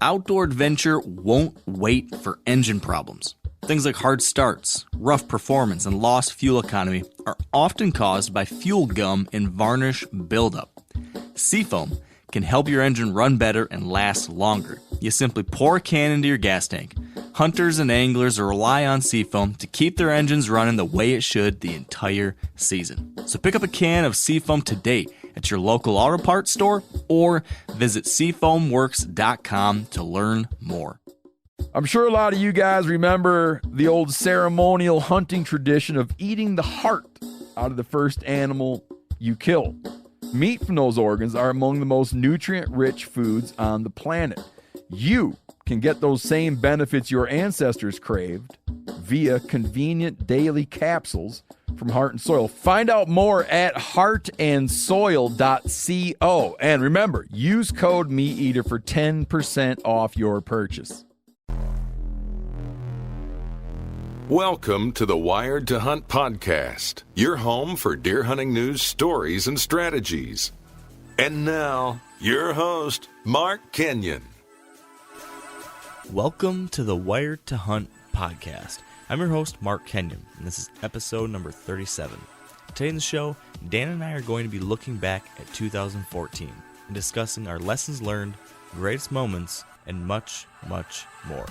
outdoor adventure won't wait for engine problems. Things like hard starts, rough performance, and lost fuel economy are often caused by fuel gum and varnish buildup. Seafoam can help your engine run better and last longer. You simply pour a can into your gas tank. Hunters and anglers rely on Seafoam to keep their engines running the way it should the entire season. So pick up a can of Seafoam today at your local auto parts store or visit seafoamworks.com to learn more. I'm sure a lot of you guys remember the old ceremonial hunting tradition of eating the heart out of the first animal you kill. Meat from those organs are among the most nutrient-rich foods on the planet. You can get those same benefits your ancestors craved via convenient daily capsules from Heart and Soil. Find out more at heartandsoil.co. And remember, use code MeatEater for 10% off your purchase. Welcome to the Wired to Hunt podcast, your home for deer hunting news, stories, and strategies. And now, your host, Mark Kenyon. Welcome to the Wired to Hunt podcast. I'm your host, Mark Kenyon, and this is episode number 37. Today in the show, Dan and I are going to be looking back at 2014 and discussing our lessons learned, greatest moments, and much, much more.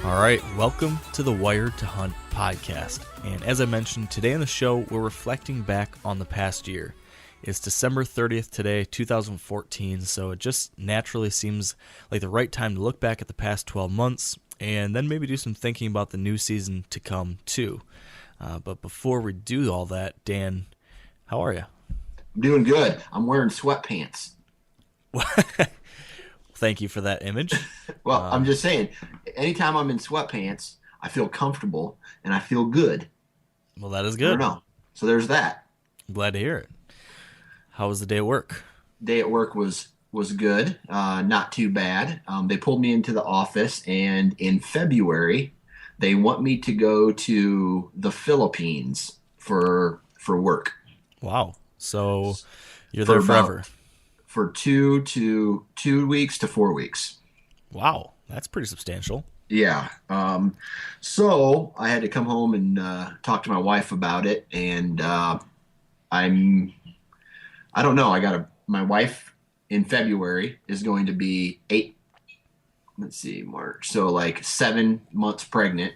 All right, welcome to the Wired to Hunt podcast. And as I mentioned, today on the show, we're reflecting back on the past year. It's December 30th today, 2014, so it just naturally seems like the right time to look back at the past 12 months and then maybe do some thinking about the new season to come too. But before we do all that, Dan, how are you? I'm doing good. I'm wearing sweatpants. Thank you for that image. Well, I'm just saying, anytime I'm in sweatpants, I feel comfortable and I feel good. Well, that is good. I don't know. So there's that. I'm glad to hear it. How was the day at work? Day at work was good. Not too bad. They pulled me into the office, and in February, they want me to go to the Philippines for work. Wow. So you're there forever. For 2 weeks to 4 weeks. Wow, that's pretty substantial. Yeah. So I had to come home and talk to my wife about it, and I don't know. My wife in February is going to be March. So like 7 months pregnant,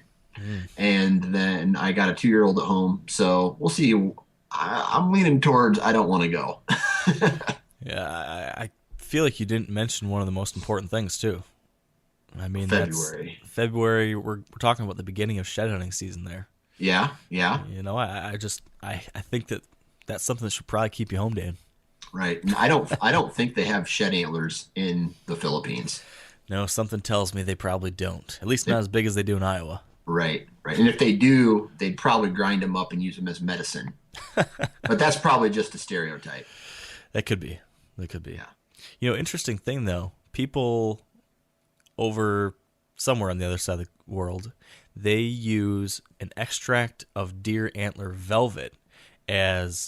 and then I got a 2-year-old at home. So we'll see. I'm leaning towards I don't want to go. Yeah, I feel like you didn't mention one of the most important things, too. I mean, February, we're talking about the beginning of shed hunting season there. Yeah. You know, I think that's something that should probably keep you home, Dan. Right. I don't think they have shed antlers in the Philippines. No, something tells me they probably don't. At least not as big as they do in Iowa. Right. And if they do, they'd probably grind them up and use them as medicine. But that's probably just a stereotype. That could be. Yeah. You know, interesting thing, though. People over somewhere on the other side of the world, they use an extract of deer antler velvet for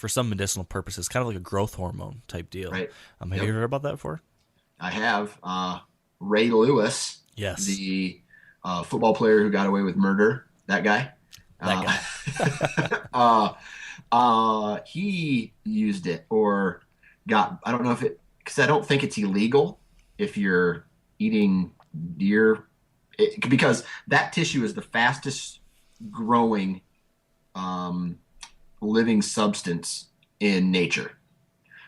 some medicinal purposes, kind of like a growth hormone type deal. Right. Have you heard about that before? I have. Ray Lewis, yes, the football player who got away with murder, that guy. He used it I don't know because I don't think it's illegal if you're eating deer, because that tissue is the fastest growing living substance in nature.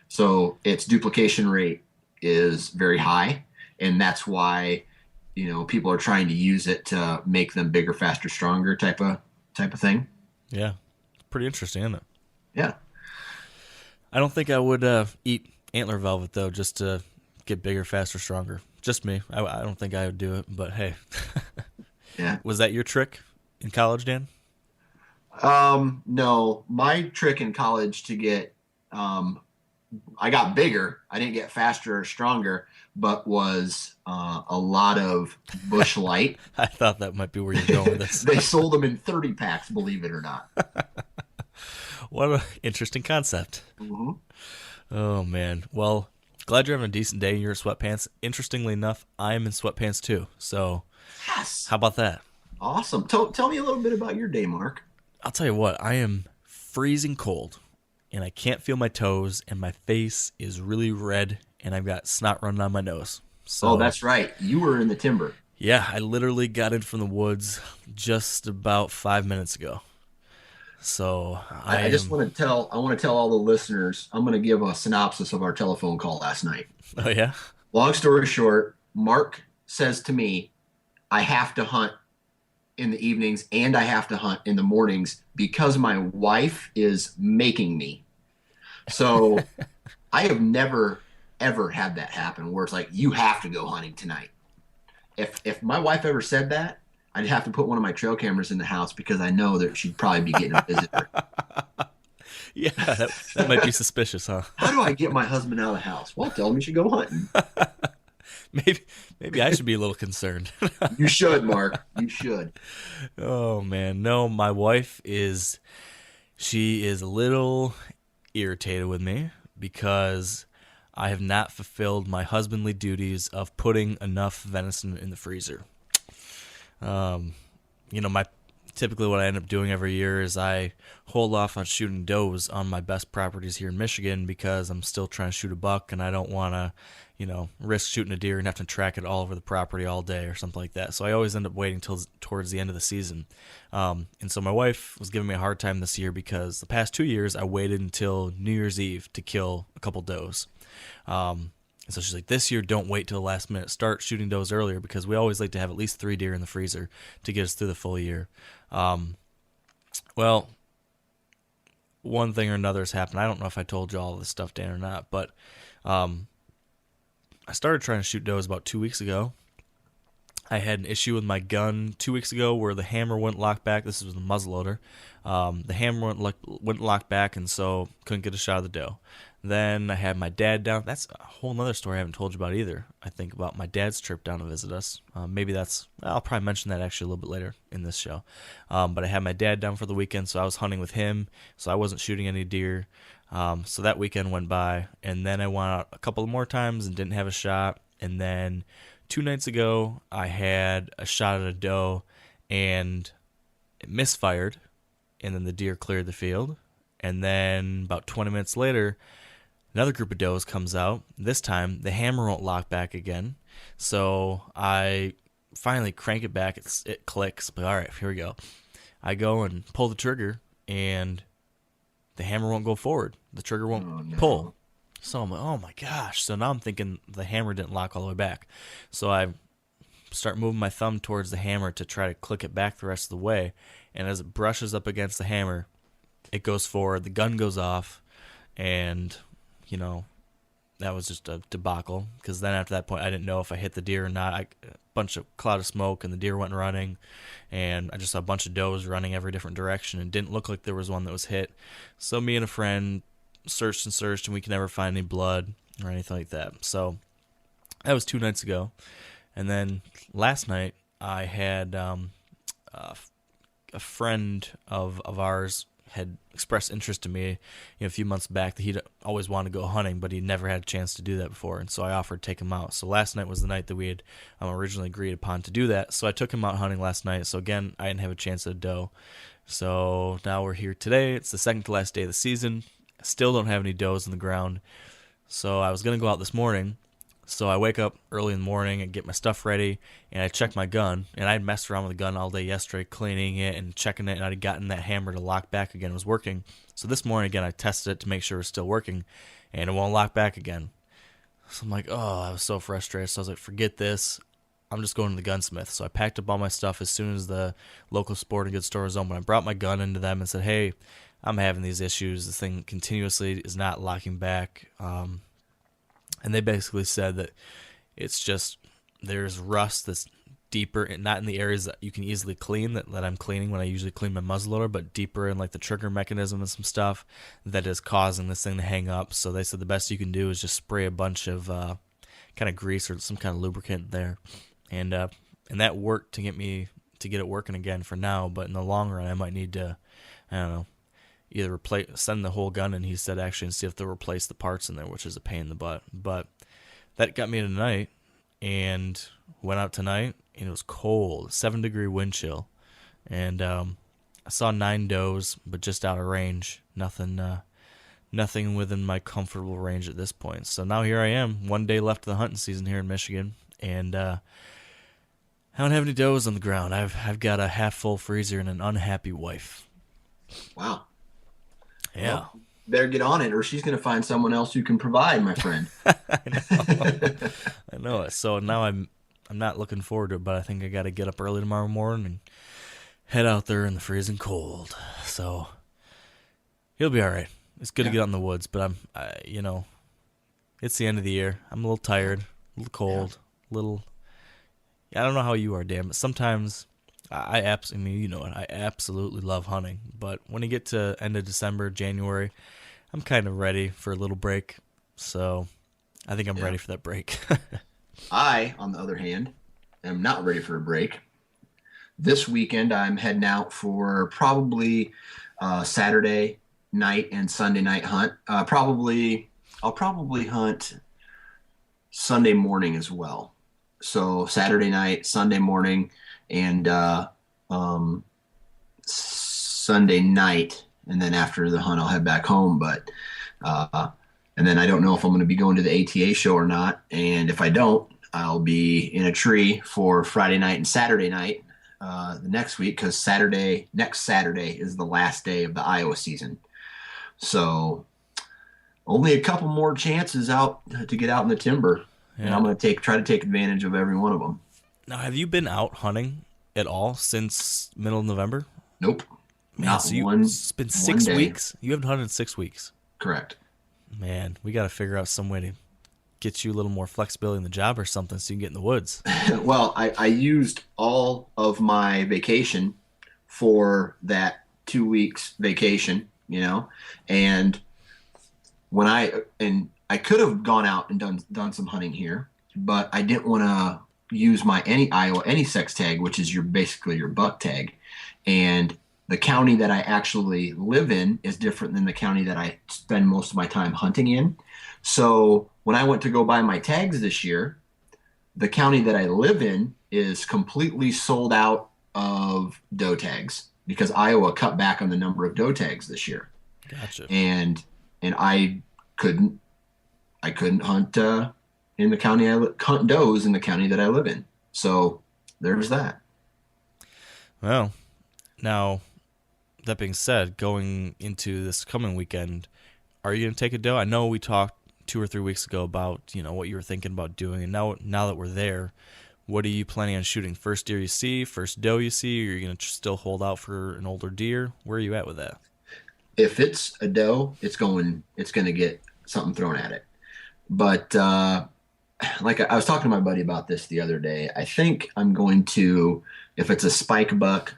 So its duplication rate is very high, and that's why, people are trying to use it to make them bigger, faster, stronger type of thing. Yeah. Pretty interesting, isn't it? Yeah. I don't think I would eat antler velvet, though, just to get bigger, faster, stronger. Just me. I don't think I would do it, but hey. Yeah. Was that your trick in college, Dan? No. My trick in college to get I got bigger. I didn't get faster or stronger, but was a lot of Bush Light. I thought that might be where you're going with this. They sold them in 30 packs, believe it or not. What an interesting concept. Mm-hmm. Oh, man. Well, glad you're having a decent day in your sweatpants. Interestingly enough, I'm in sweatpants too. So Yes. how about that? Awesome. Tell me a little bit about your day, Mark. I'll tell you what, I am freezing cold, and I can't feel my toes, and my face is really red, and I've got snot running on my nose. So, Oh, that's right. You were in the timber. yeah, I literally got in from the woods just about 5 minutes ago. So I just want to tell all the listeners, I'm going to give a synopsis of our telephone call last night. Oh, yeah? Long story short, Mark says to me, I have to hunt in the evenings and I have to hunt in the mornings because my wife is making me. So I have never, ever had that happen where it's like, you have to go hunting tonight. If my wife ever said that, I'd have to put one of my trail cameras in the house because I know that she'd probably be getting a visitor. Yeah, that might be suspicious, huh? How do I get my husband out of the house? Well, tell him he should go hunting. Maybe I should be a little concerned. You should, Mark. You should. Oh, man. No, my wife she is a little irritated with me because I have not fulfilled my husbandly duties of putting enough venison in the freezer. Typically what I end up doing every year is I hold off on shooting does on my best properties here in Michigan because I'm still trying to shoot a buck and I don't want to, risk shooting a deer and have to track it all over the property all day or something like that. So I always end up waiting till towards the end of the season. And so my wife was giving me a hard time this year because the past 2 years I waited until New Year's Eve to kill a couple does. And so she's like, this year, don't wait till the last minute. Start shooting does earlier because we always like to have at least 3 deer in the freezer to get us through the full year. Well, one thing or another has happened. I don't know if I told you all this stuff, Dan, or not, but I started trying to shoot does about 2 weeks ago. I had an issue with my gun 2 weeks ago where the hammer wouldn't lock back. This was the muzzleloader. The hammer wouldn't lock back, and so couldn't get a shot of the doe. Then I had my dad down. That's a whole other story I haven't told you about either. I think about my dad's trip down to visit us. I'll probably mention that actually a little bit later in this show. But I had my dad down for the weekend, so I was hunting with him, so I wasn't shooting any deer. So that weekend went by, and then I went out a couple more times and didn't have a shot. And then 2 nights ago, I had a shot at a doe, and it misfired, and then the deer cleared the field. And then about 20 minutes later, another group of does comes out. This time, the hammer won't lock back again. So I finally crank it back. It clicks. But all right, here we go. I go and pull the trigger, and the hammer won't go forward. The trigger won't pull. So I'm like, oh my gosh. So now I'm thinking the hammer didn't lock all the way back. So I start moving my thumb towards the hammer to try to click it back the rest of the way. And as it brushes up against the hammer, it goes forward. The gun goes off, and that was just a debacle because then after that point I didn't know if I hit the deer or not. A bunch of cloud of smoke and the deer went running, and I just saw a bunch of does running every different direction and didn't look like there was one that was hit. So me and a friend searched and we could never find any blood or anything like that. So that was 2 nights ago. And then last night I had a friend of ours had expressed interest to me a few months back that he'd always wanted to go hunting, but he'd never had a chance to do that before, and so I offered to take him out. So last night was the night that we had originally agreed upon to do that, so I took him out hunting last night. So again, I didn't have a chance at a doe. So now we're here today. It's the second to last day of the season. I still don't have any does in the ground. So I was going to go out this morning. So I wake up early in the morning and get my stuff ready, and I check my gun. And I'd messed around with the gun all day yesterday, cleaning it and checking it, and I'd gotten that hammer to lock back again. It was working. So this morning, again, I tested it to make sure it was still working, and it won't lock back again. So I'm like, oh, I was so frustrated. So I was like, forget this. I'm just going to the gunsmith. So I packed up all my stuff as soon as the local sporting goods store was open. I brought my gun into them and said, hey, I'm having these issues. This thing continuously is not locking back. And they basically said that it's just there's rust that's deeper, and not in the areas that you can easily clean that I'm cleaning when I usually clean my muzzleloader, but deeper in like the trigger mechanism and some stuff that is causing this thing to hang up. So they said the best you can do is just spray a bunch of kind of grease or some kind of lubricant there, and that worked to get it working again for now. But in the long run, I might need to, I don't know, either send the whole gun in, he said, actually, and see if they'll replace the parts in there, which is a pain in the butt. But that got me tonight, and went out tonight, and it was cold, 7-degree wind chill, and I saw 9 does, but just out of range. Nothing within my comfortable range at this point. So now here I am, 1 day left of the hunting season here in Michigan, and I don't have any does on the ground. I've got a half-full freezer and an unhappy wife. Wow. Yeah. Well, better get on it, or she's going to find someone else who can provide, my friend. I know it. So now I'm not looking forward to it, but I think I got to get up early tomorrow morning and head out there in the freezing cold. So he'll be all right. It's good to get out in the woods, but it's the end of the year. I'm a little tired, a little cold, a little. I don't know how you are, Dan, but sometimes I absolutely love hunting. But when you get to end of December, January, I'm kind of ready for a little break. So I think I'm ready for that break. I, on the other hand, am not ready for a break. This weekend, I'm heading out for probably Saturday night and Sunday night hunt. I'll probably hunt Sunday morning as well. So Saturday night, Sunday morning, and Sunday night, and then after the hunt, I'll head back home. But and then I don't know if I'm going to be going to the ATA show or not. And if I don't, I'll be in a tree for Friday night and Saturday night the next week, because next Saturday is the last day of the Iowa season. So only a couple more chances out to get out in the timber, and I'm going to try to take advantage of every one of them. Now, have you been out hunting at all since middle of November? Nope. Man, so it's been 6 weeks? You haven't hunted in 6 weeks? Correct. Man, we got to figure out some way to get you a little more flexibility in the job or something so you can get in the woods. Well, I used all of my vacation for that 2 weeks vacation, and when I could have gone out and done some hunting here, but I didn't want to use my Iowa AnySex tag, which is basically your buck tag. And the county that I actually live in is different than the county that I spend most of my time hunting in. So when I went to go buy my tags this year, the county that I live in is completely sold out of doe tags because Iowa cut back on the number of doe tags this year. Gotcha. And I couldn't hunt in the county hunt does in the county that I live in. So there's that. Well, now that being said, going into this coming weekend, are you going to take a doe? I know we talked 2 or 3 weeks ago about what you were thinking about doing, and now that we're there, what are you planning on shooting? First deer you see, first doe you see, or are you going to still hold out for an older deer? Where are you at with that? If it's a doe, it's going to get something thrown at it. But like I was talking to my buddy about this the other day, I think I'm going to, if it's a spike buck,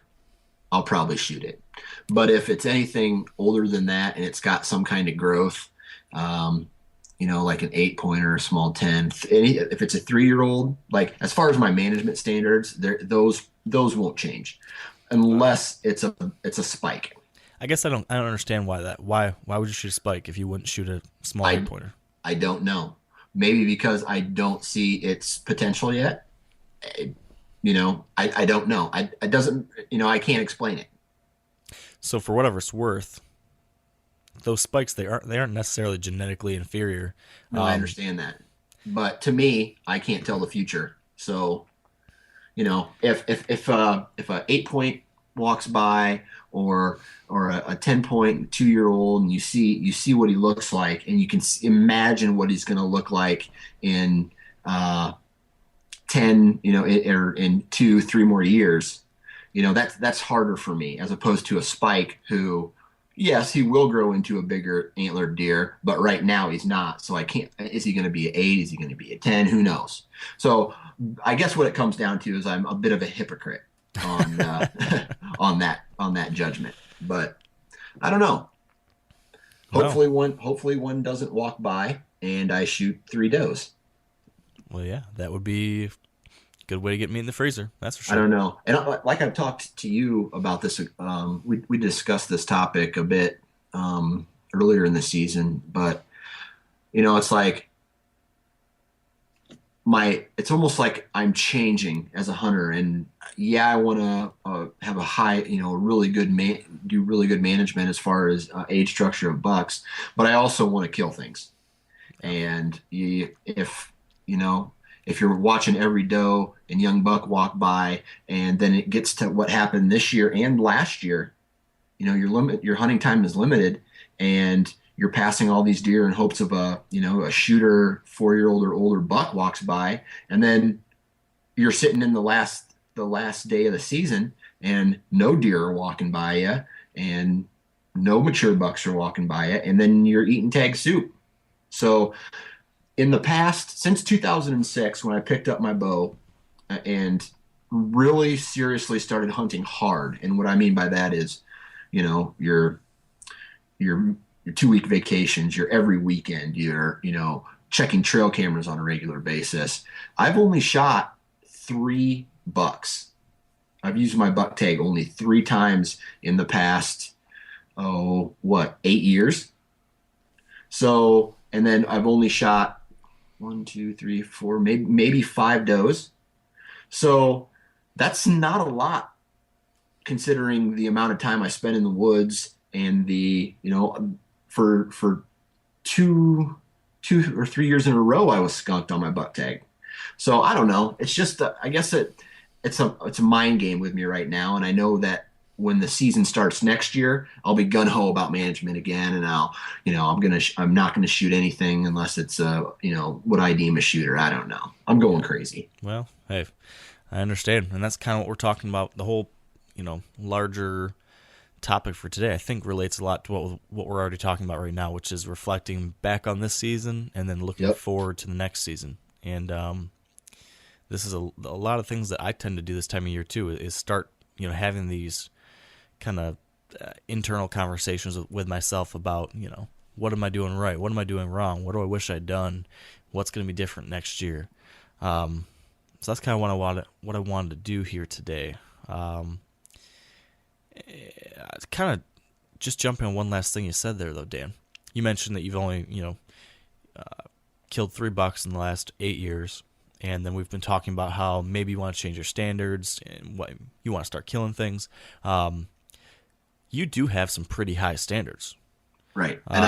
I'll probably shoot it. But if it's anything older than that and it's got some kind of growth, like an 8-pointer, a small 10, if it's a 3-year-old, like as far as my management standards, those won't change unless it's a spike. I guess I don't understand why that. Why would you shoot a spike if you wouldn't shoot a small 8-pointer? I don't know. Maybe because I don't see its potential yet. I don't know. It doesn't. I can't explain it. So for whatever it's worth, those spikes they aren't necessarily genetically inferior. No, I understand that, but to me, I can't tell the future. So, if a 8-point walks by or a 10-point 2-year-old, and you see what he looks like, and you can imagine what he's going to look like in 10, or in 2-3 more years, that's harder for me as opposed to a spike who, yes, he will grow into a bigger antlered deer, but right now he's not. So I can't. Is he going to be an 8? Is he going to be a 10? Who knows? So I guess what it comes down to is I'm a bit of a hypocrite on on that judgment. But I don't know. Hopefully one doesn't walk by and I shoot 3 does. Well, yeah, that would be a good way to get meat in the freezer. That's for sure. I don't know. And like I've talked to you about this, we discussed this topic a bit earlier in the season, but it's like it's almost like I'm changing as a hunter, and yeah, I want to have a high, really good do really good management as far as age structure of bucks, but I also want to kill things. And if you're watching every doe and young buck walk by, and then it gets to what happened this year and last year, your hunting time is limited, and you're passing all these deer in hopes of a shooter 4-year-old or older buck walks by, and then you're sitting in the last day of the season and no deer are walking by you and no mature bucks are walking by you, and then you're eating tag soup. So in the past, since 2006, when I picked up my bow and really seriously started hunting hard, and what I mean by that is, your 2-week vacations, your every weekend, you're, checking trail cameras on a regular basis. I've only shot 3 bucks. I've used my buck tag only 3 times in the past, 8 years? So, and then I've only shot 1, 2, 3, 4, maybe 5 does. So that's not a lot considering the amount of time I spent in the woods and for 2 or 3 years in a row, I was skunked on my buck tag. So I don't know. It's just, I guess it's a mind game with me right now. And I know that when the season starts next year, I'll be gun ho about management again. And I'm not going to shoot anything unless it's, what I deem a shooter. I don't know. I'm going crazy. Well, hey, I understand. And that's kind of what we're talking about. The whole, larger topic for today, I think, relates a lot to what we're already talking about right now, which is reflecting back on this season and then looking forward to the next season. And this is a lot of things that I tend to do this time of year too, is start having these kind of internal conversations with myself about what am I doing right, what am I doing wrong, what do I wish I'd done, what's going to be different next year. So that's kind of what I wanted to do here today. Kind of just jumping on one last thing you said there, though, Dan. You mentioned that you've only, killed 3 bucks in the last 8 years, and then we've been talking about how maybe you want to change your standards and what you want to start killing things. You do have some pretty high standards, right? And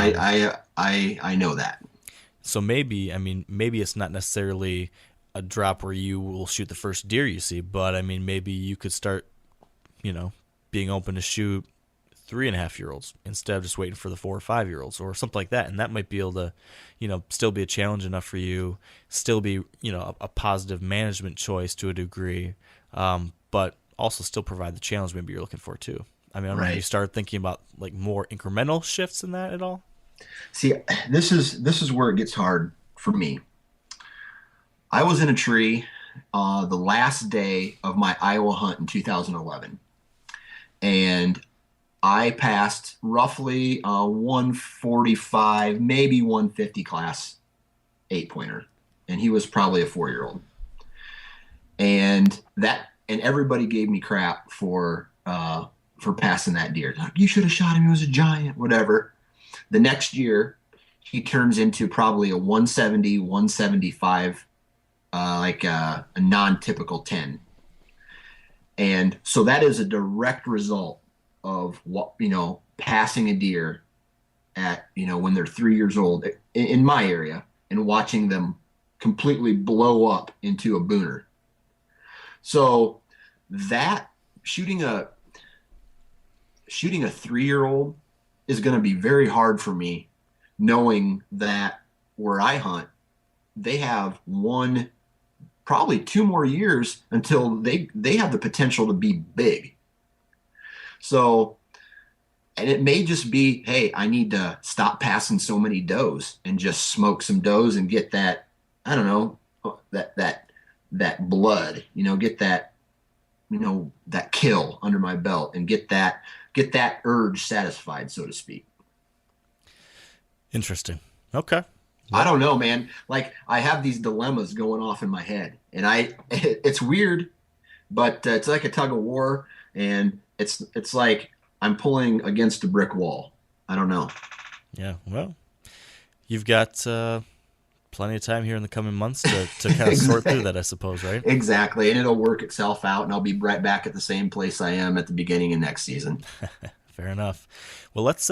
I know that. So maybe it's not necessarily a drop where you will shoot the first deer you see, but maybe you could start, being open to shoot 3.5-year-olds instead of just waiting for the 4 or 5-year-olds or something like that. And that might be able to, still be a challenge enough for you, still be, a positive management choice to a degree, but also still provide the challenge maybe you're looking for too. I don't know if you start thinking about like more incremental shifts in that at all. See, this is where it gets hard for me. I was in a tree the last day of my Iowa hunt in 2011. And I passed roughly 145, maybe 150 class 8-pointer. And he was probably a 4-year-old. And everybody gave me crap for passing that deer. Like, you should have shot him. He was a giant, whatever. The next year, he turns into probably a 170, 175, like a non-typical 10. And so that is a direct result of what, passing a deer at, when they're 3 years old in my area and watching them completely blow up into a booner. So that shooting a 3-year-old is going to be very hard for me, knowing that where I hunt, they have probably 2 more years until they have the potential to be big. So, and it may just be, hey, I need to stop passing so many does and just smoke some does and get that, I don't know, that that blood, get that, that kill under my belt and get that urge satisfied, so to speak. Interesting. Okay. I don't know, man. Like, I have these dilemmas going off in my head, and it's weird, but it's like a tug of war, and it's like I'm pulling against a brick wall. I don't know. Yeah. Well, you've got plenty of time here in the coming months to kind of sort through that, I suppose, right? Exactly. And it'll work itself out, and I'll be right back at the same place I am at the beginning of next season. Fair enough. Well, let's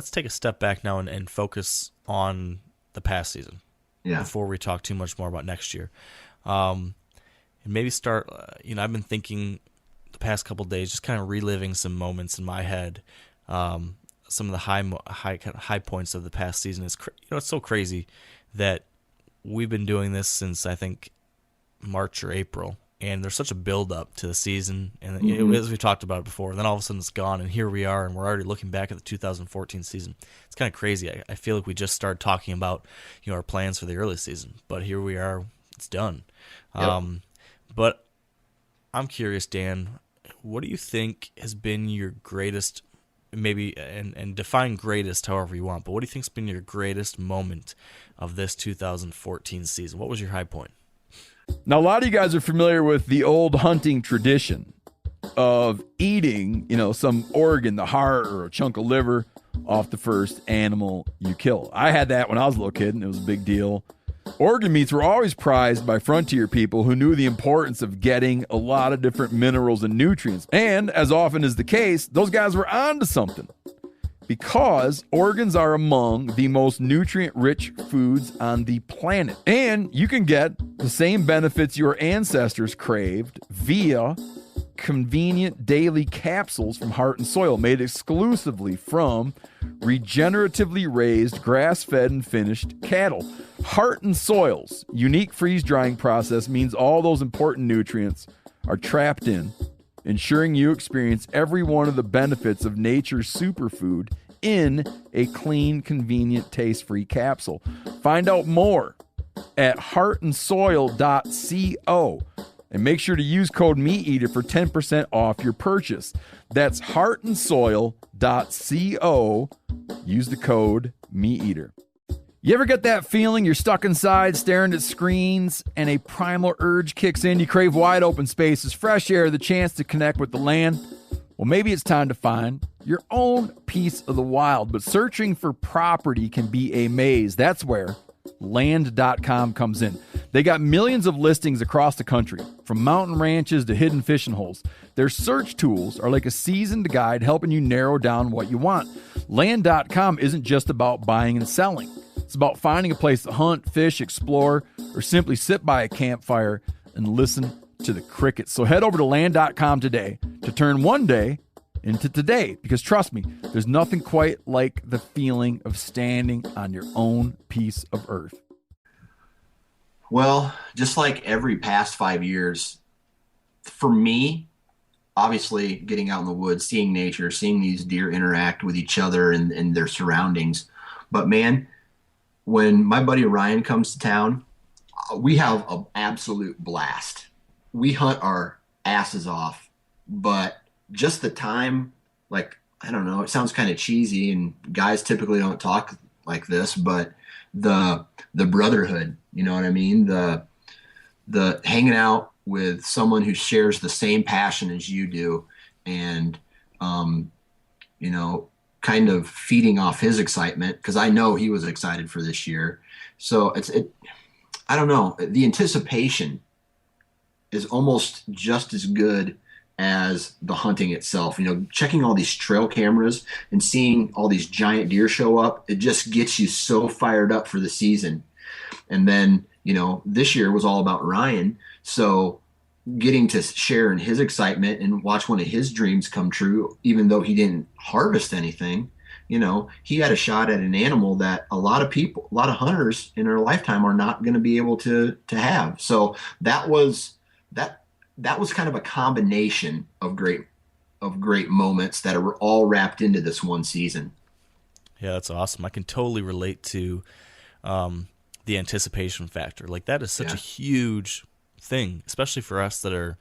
take a step back now and focus on the past season, before we talk too much more about next year. And maybe start, I've been thinking the past couple of days, just kind of reliving some moments in my head. Some of the high points of the past season is, it's so crazy that we've been doing this since, I think, March or April. And there's such a build-up to the season, and as we talked about it before, and then all of a sudden it's gone, and here we are, and we're already looking back at the 2014 season. It's kind of crazy. I feel like we just started talking about our plans for the early season, but here we are. It's done. Yep. But I'm curious, Dan, what do you think has been your greatest, maybe, and define greatest however you want, but what do you think has been your greatest moment of this 2014 season? What was your high point? Now, a lot of you guys are familiar with the old hunting tradition of eating, some organ, the heart or a chunk of liver off the first animal you kill. I had that when I was a little kid, and it was a big deal. Organ meats were always prized by frontier people who knew the importance of getting a lot of different minerals and nutrients. And as often is the case, those guys were onto something, because organs are among the most nutrient-rich foods on the planet. And you can get the same benefits your ancestors craved via convenient daily capsules from Heart and Soil, made exclusively from regeneratively raised, grass-fed, and finished cattle. Heart and Soil's unique freeze-drying process means all those important nutrients are trapped in, ensuring you experience every one of the benefits of nature's superfood in a clean, convenient, taste-free capsule. Find out more at heartandsoil.co, and make sure to use code MeatEater for 10% off your purchase. That's heartandsoil.co. Use the code MeatEater. You ever get that feeling you're stuck inside staring at screens and a primal urge kicks in? You crave wide open spaces, fresh air, the chance to connect with the land. Well, maybe it's time to find your own piece of the wild, but searching for property can be a maze. That's where Land.com comes in. They got millions of listings across the country, from mountain ranches to hidden fishing holes. Their search tools are like a seasoned guide helping you narrow down what you want. Land.com isn't just about buying and selling. It's about finding a place to hunt, fish, explore, or simply sit by a campfire and listen to the crickets. So head over to Land.com today to turn one day into today, because trust me, there's nothing quite like the feeling of standing on your own piece of earth. Well, just like every past 5 years, for me, obviously getting out in the woods, seeing nature, seeing these deer interact with each other and their surroundings. But man, when my buddy Ryan comes to town, we have an absolute blast. We hunt our asses off, but just the time, like, I don't know, it sounds kind of cheesy, and guys typically don't talk like this, but the brotherhood, you know what I mean? The hanging out with someone who shares the same passion as you do, and kind of feeding off his excitement, because I know he was excited for this year. So I don't know, the anticipation is almost just as good as the hunting itself. Checking all these trail cameras and seeing all these giant deer show up, it just gets you so fired up for the season. And then, this year was all about Ryan. So getting to share in his excitement and watch one of his dreams come true, even though he didn't harvest anything, he had a shot at an animal that a lot of hunters in their lifetime are not going to be able to have. So that was kind of a combination of great moments that were all wrapped into this one season. Yeah, that's awesome. I can totally relate to the anticipation factor. Like, that is such a huge thing, especially for us that are,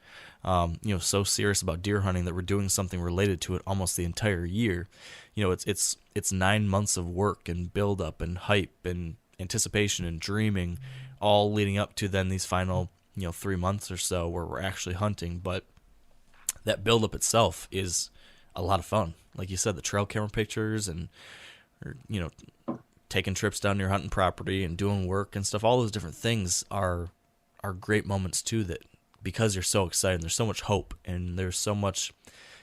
so serious about deer hunting that we're doing something related to it almost the entire year. It's 9 months of work and build up and hype and anticipation and dreaming, all leading up to then these final 3 months or so where we're actually hunting. But that build up itself is a lot of fun. Like you said, the trail camera pictures and taking trips down to your hunting property and doing work and stuff, all those different things are great moments too, that because you're so excited and there's so much hope and there's so much,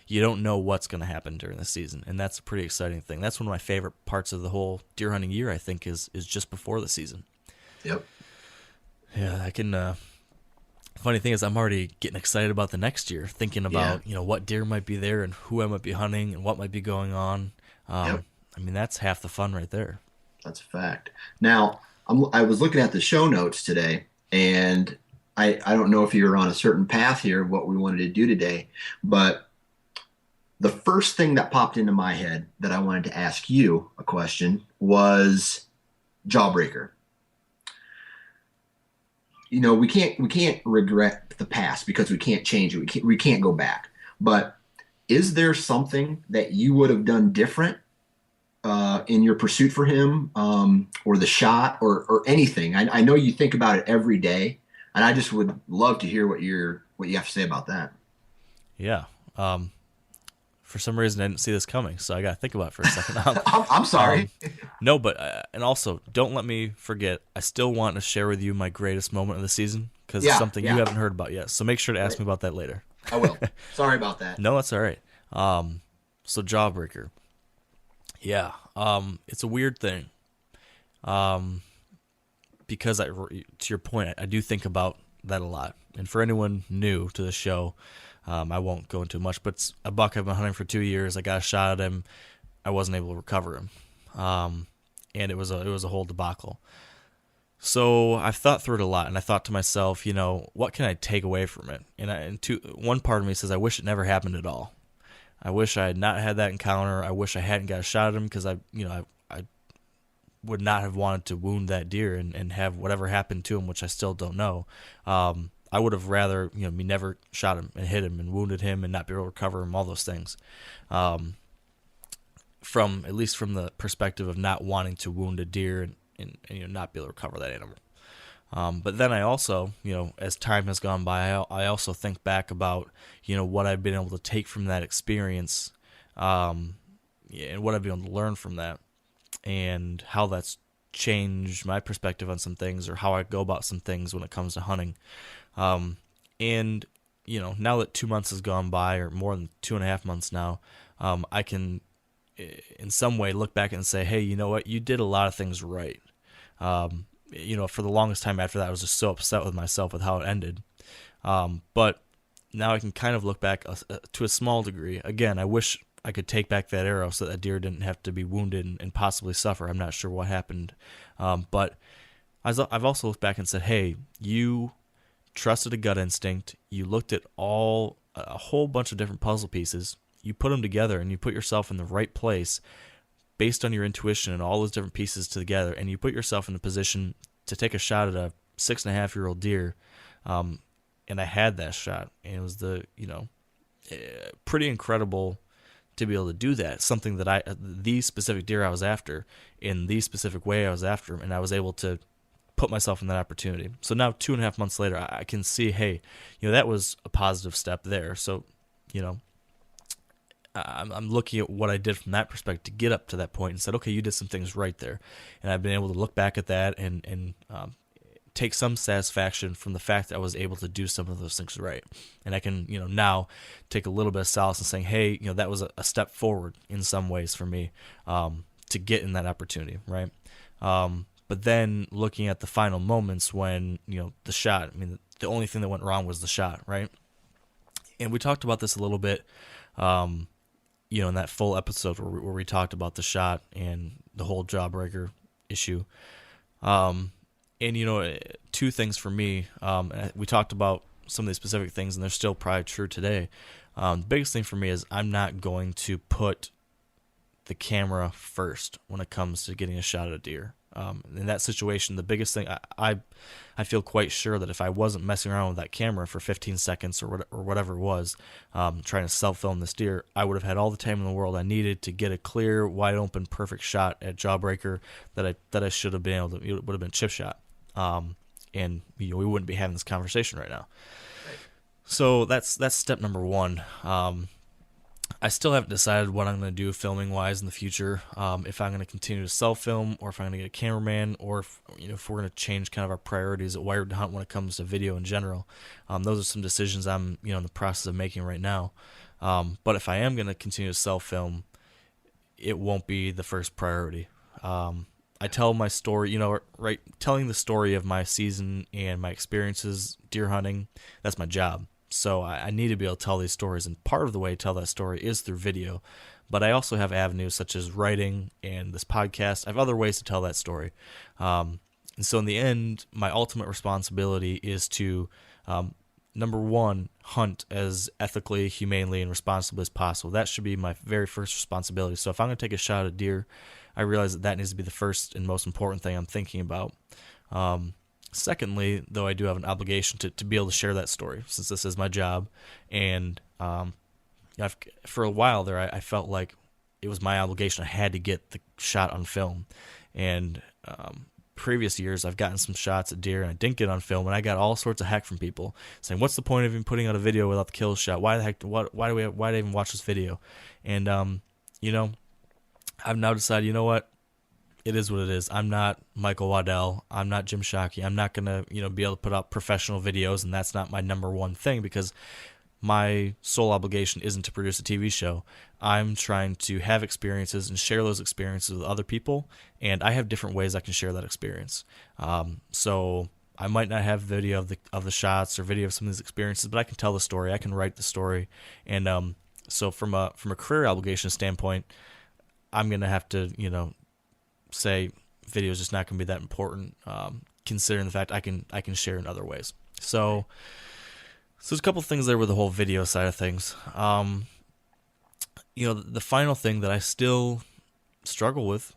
you don't know what's going to happen during the season, and that's a pretty exciting thing. That's one of my favorite parts of the whole deer hunting year, I think, is just before the season. Yep. Yeah, I can. Funny thing is, I'm already getting excited about the next year, thinking about what deer might be there and who I might be hunting and what might be going on. Yep. I mean, that's half the fun right there. That's a fact. Now, I was looking at the show notes today, and I don't know if you're on a certain path here, what we wanted to do today, but the first thing that popped into my head that I wanted to ask you a question was Jawbreaker. We can't regret the past because we can't change it. We can't go back. But is there something that you would have done different in your pursuit for him, or the shot, or anything? I know you think about it every day, and I just would love to hear what you have to say about that. Yeah. For some reason, I didn't see this coming, so I got to think about it for a second. I'm sorry. No, but and also, don't let me forget, I still want to share with you my greatest moment of the season, because it's something you haven't heard about yet. So make sure to ask me about that later. I will. Sorry about that. No, that's all right. So Jawbreaker. Yeah, it's a weird thing. Because to your point, I do think about that a lot. And for anyone new to the show, I won't go into much, but it's a buck I've been hunting for 2 years. I got a shot at him. I wasn't able to recover him. And it was a whole debacle. So I've thought through it a lot, and I thought to myself, what can I take away from it? And one part of me says, I wish it never happened at all. I wish I had not had that encounter. I wish I hadn't got a shot at him, because I would not have wanted to wound that deer and have whatever happened to him, which I still don't know. I would have rather, me never shot him and hit him and wounded him and not be able to recover him, all those things. At least from the perspective of not wanting to wound a deer and not be able to recover that animal. But then I also, as time has gone by, I also think back about, what I've been able to take from that experience, and what I've been able to learn from that, and how that's changed my perspective on some things, or how I go about some things when it comes to hunting. And, now that 2 months has gone by, or more than 2.5 months now, I can in some way look back and say, hey, you know what? You did a lot of things right. For the longest time after that, I was just so upset with myself with how it ended. But now I can kind of look back to a small degree. Again, I wish I could take back that arrow so that deer didn't have to be wounded and possibly suffer. I'm not sure what happened. But I've also looked back and said, hey, you trusted a gut instinct. You looked at a whole bunch of different puzzle pieces. You put them together and you put yourself in the right place based on your intuition and all those different pieces together. And you put yourself in a position to take a shot at a 6.5-year-old deer. And I had that shot, and it was pretty incredible to be able to do that. Something that the specific deer I was after, in the specific way I was after him, and I was able to put myself in that opportunity. So now 2.5 months later, I can see, hey, that was a positive step there. So, I'm looking at what I did from that perspective to get up to that point and said, okay, you did some things right there. And I've been able to look back at that and take some satisfaction from the fact that I was able to do some of those things right. And I can, now take a little bit of solace in saying, hey, that was a step forward in some ways for me to get in that opportunity, right? But then looking at the final moments when, the shot, the only thing that went wrong was the shot, right? And we talked about this a little bit, in that full episode where we talked about the shot and the whole Jawbreaker issue. And, two things for me, we talked about some of these specific things, and they're still probably true today. The biggest thing for me is I'm not going to put the camera first when it comes to getting a shot at a deer. In that situation, the biggest thing, I feel quite sure that if I wasn't messing around with that camera for 15 seconds or whatever it was, trying to self-film this deer, I would have had all the time in the world I needed to get a clear, wide-open, perfect shot at Jawbreaker that I should have been able to. It would have been chip shot, and we wouldn't be having this conversation right now. So that's step number one. I still haven't decided what I'm going to do filming-wise in the future, if I'm going to continue to self-film or if I'm going to get a cameraman, or if we're going to change kind of our priorities at Wired to Hunt when it comes to video in general. Those are some decisions I'm in the process of making right now. But if I am going to continue to self-film, it won't be the first priority. I tell my story, telling the story of my season and my experiences deer hunting, that's my job. So I need to be able to tell these stories, and part of the way to tell that story is through video. But I also have avenues such as writing and this podcast. I have other ways to tell that story. And so in the end, my ultimate responsibility is to, number one, hunt as ethically, humanely, and responsibly as possible. That should be my very first responsibility. So if I'm going to take a shot at deer, I realize that needs to be the first and most important thing I'm thinking about. Secondly, though, I do have an obligation to be able to share that story, since this is my job. And for a while there, I felt like it was my obligation. I had to get the shot on film. And previous years, I've gotten some shots at deer, and I didn't get on film, and I got all sorts of heck from people saying, "What's the point of even putting out a video without the kill shot? Why the heck? Why do I even watch this video?" And I've now decided, you know what? It is what it is. I'm not Michael Waddell. I'm not Jim Shockey. I'm not going to, be able to put out professional videos, and that's not my number one thing, because my sole obligation isn't to produce a TV show. I'm trying to have experiences and share those experiences with other people, and I have different ways I can share that experience. So I might not have video of the shots or video of some of these experiences, but I can tell the story. I can write the story, and so from a career obligation standpoint, I'm going to have to, say video is just not going to be that important, considering the fact I can share in other ways. So there's a couple things there with the whole video side of things. The final thing that I still struggle with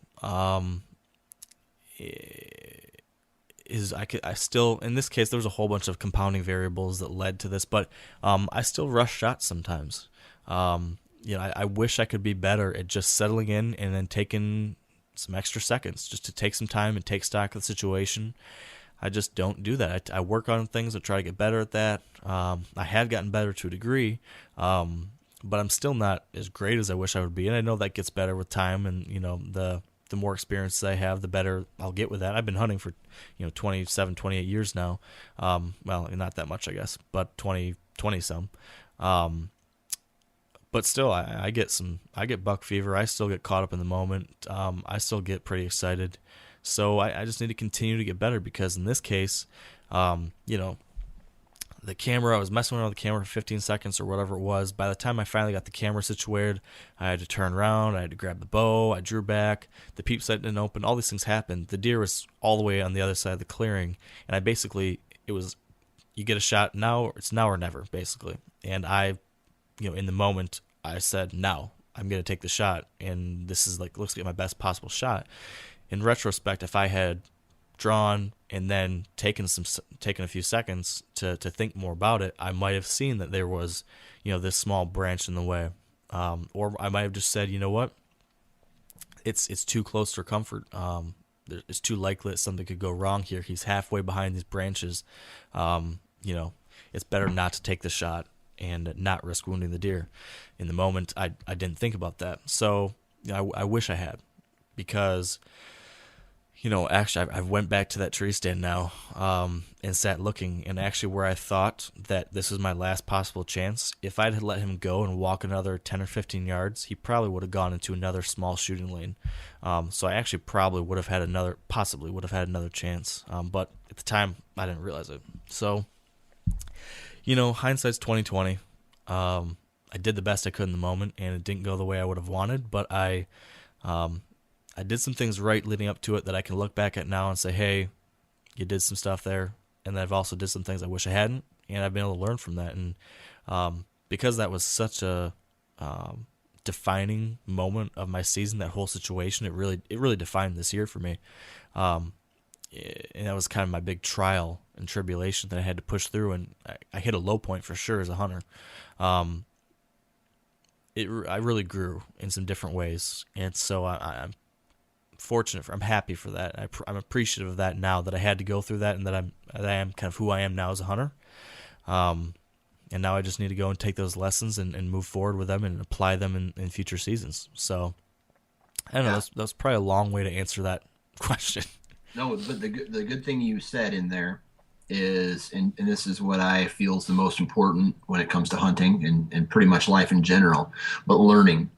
is I still, in this case, there was a whole bunch of compounding variables that led to this, but I still rush shots sometimes. I wish I could be better at just settling in and then taking some extra seconds just to take some time and take stock of the situation. I just don't do that. I work on things. I try to get better at that. I have gotten better to a degree, but I'm still not as great as I wish I would be. And I know that gets better with time, and the more experience I have, the better I'll get with that. I've been hunting for 27, 28 years now. Well, not that much, I guess, but 20 some. But still, I get buck fever. I still get caught up in the moment. I still get pretty excited. So I just need to continue to get better, because in this case, the camera, I was messing around with the camera for 15 seconds or whatever it was. By the time I finally got the camera situated, I had to turn around, I had to grab the bow, I drew back, the peep sight didn't open, all these things happened. The deer was all the way on the other side of the clearing, and it was, you get a shot now, it's now or never, basically. And in the moment, I said, now I'm going to take the shot, and this is looks like my best possible shot. In retrospect, if I had drawn and then taken a few seconds to think more about it, I might have seen that there was, this small branch in the way, or I might have just said, you know what, it's too close for comfort. It's too likely that something could go wrong here. He's halfway behind these branches. It's better not to take the shot and not risk wounding the deer. In the moment, I didn't think about that. So I wish I had, because actually I went back to that tree stand now and sat looking, and actually where I thought that this was my last possible chance, if I'd had let him go and walk another 10 or 15 yards, he probably would have gone into another small shooting lane. So I actually probably would have had another chance. But at the time, I didn't realize it. So hindsight's 20/20. I did the best I could in the moment, and it didn't go the way I would have wanted, but I did some things right leading up to it that I can look back at now and say, hey, you did some stuff there, and then I've also did some things I wish I hadn't, and I've been able to learn from that. And because that was such a defining moment of my season, that whole situation. It really defined this year for me. And that was kind of my big trial and tribulation that I had to push through, and I hit a low point for sure as a hunter. I really grew in some different ways, and so I'm fortunate. I'm happy for that. I'm appreciative of that now, that I had to go through that, and that I am kind of who I am now as a hunter. And now I just need to go and take those lessons and move forward with them and apply them in future seasons. So I don't know. That's probably a long way to answer that question. No, but the good thing you said in there is, and this is what I feel is the most important when it comes to hunting and pretty much life in general, but learning.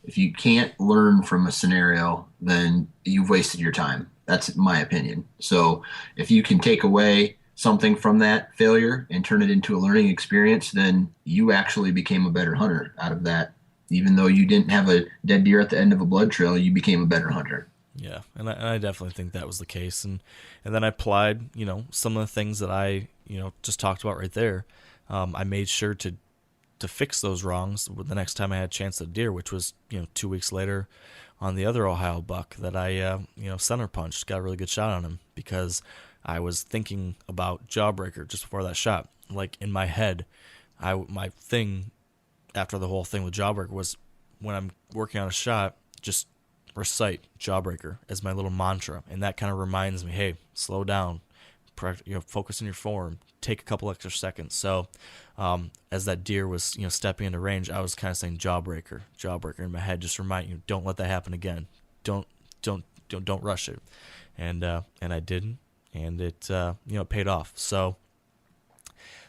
If you can't learn from a scenario, then you've wasted your time. That's my opinion. So if you can take away something from that failure and turn it into a learning experience, then you actually became a better hunter out of that. Even though you didn't have a dead deer at the end of a blood trail, you became a better hunter. Yeah, and I definitely think that was the case. And then I applied, some of the things that I, just talked about right there. I made sure to fix those wrongs the next time I had a chance at a deer, which was, 2 weeks later on the other Ohio buck that I, center punched, got a really good shot on him because I was thinking about Jawbreaker just before that shot. Like in my head, my thing after the whole thing with Jawbreaker was, when I'm working on a shot, just recite Jawbreaker as my little mantra, and that kind of reminds me, hey, slow down, focus on your form, take a couple extra seconds. So as that deer was stepping into range, I was kind of saying Jawbreaker in my head, just remind you, don't let that happen again, don't rush it, and I didn't. And it paid off. So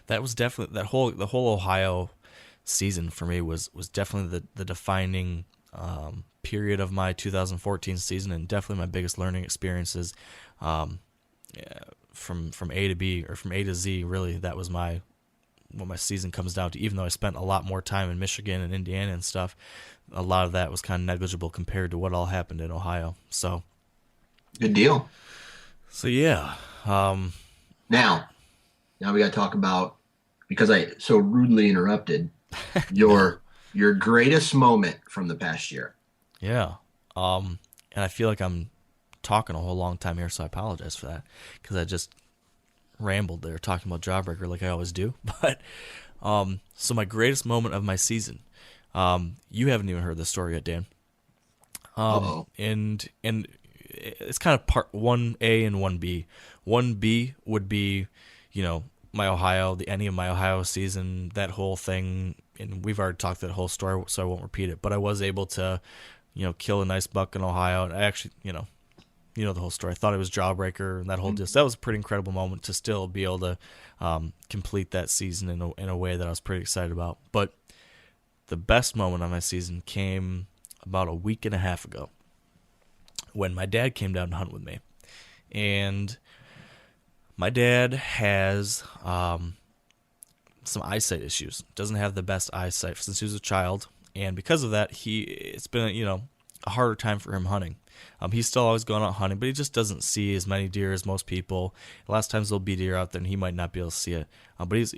that was definitely the whole Ohio season for me was definitely the defining period of my 2014 season, and definitely my biggest learning experiences from A to B, or from A to Z. Really, that was what my season comes down to. Even though I spent a lot more time in Michigan and Indiana and stuff, a lot of that was kind of negligible compared to what all happened in Ohio. So good deal. So yeah. Now we got to talk about, because I so rudely interrupted, your greatest moment from the past year. Yeah. And I feel like I'm talking a whole long time here, so I apologize for that, because I just rambled there talking about Jawbreaker like I always do. But so my greatest moment of my season. You haven't even heard this story yet, Dan. And it's kind of part 1A and 1B. 1B would be, my Ohio, the ending of my Ohio season, that whole thing. And we've already talked that whole story, so I won't repeat it. But I was able to, kill a nice buck in Ohio. And I actually, the whole story. I thought it was Jawbreaker, and that was a pretty incredible moment to still be able to complete that season in a way that I was pretty excited about. But the best moment of my season came about a week and a half ago, when my dad came down to hunt with me. And my dad has some eyesight issues. Doesn't have the best eyesight since he was a child. And because of that, it's been, a harder time for him hunting. He's still always going out hunting, but he just doesn't see as many deer as most people. A lot of times there'll be deer out there, and he might not be able to see it. But he's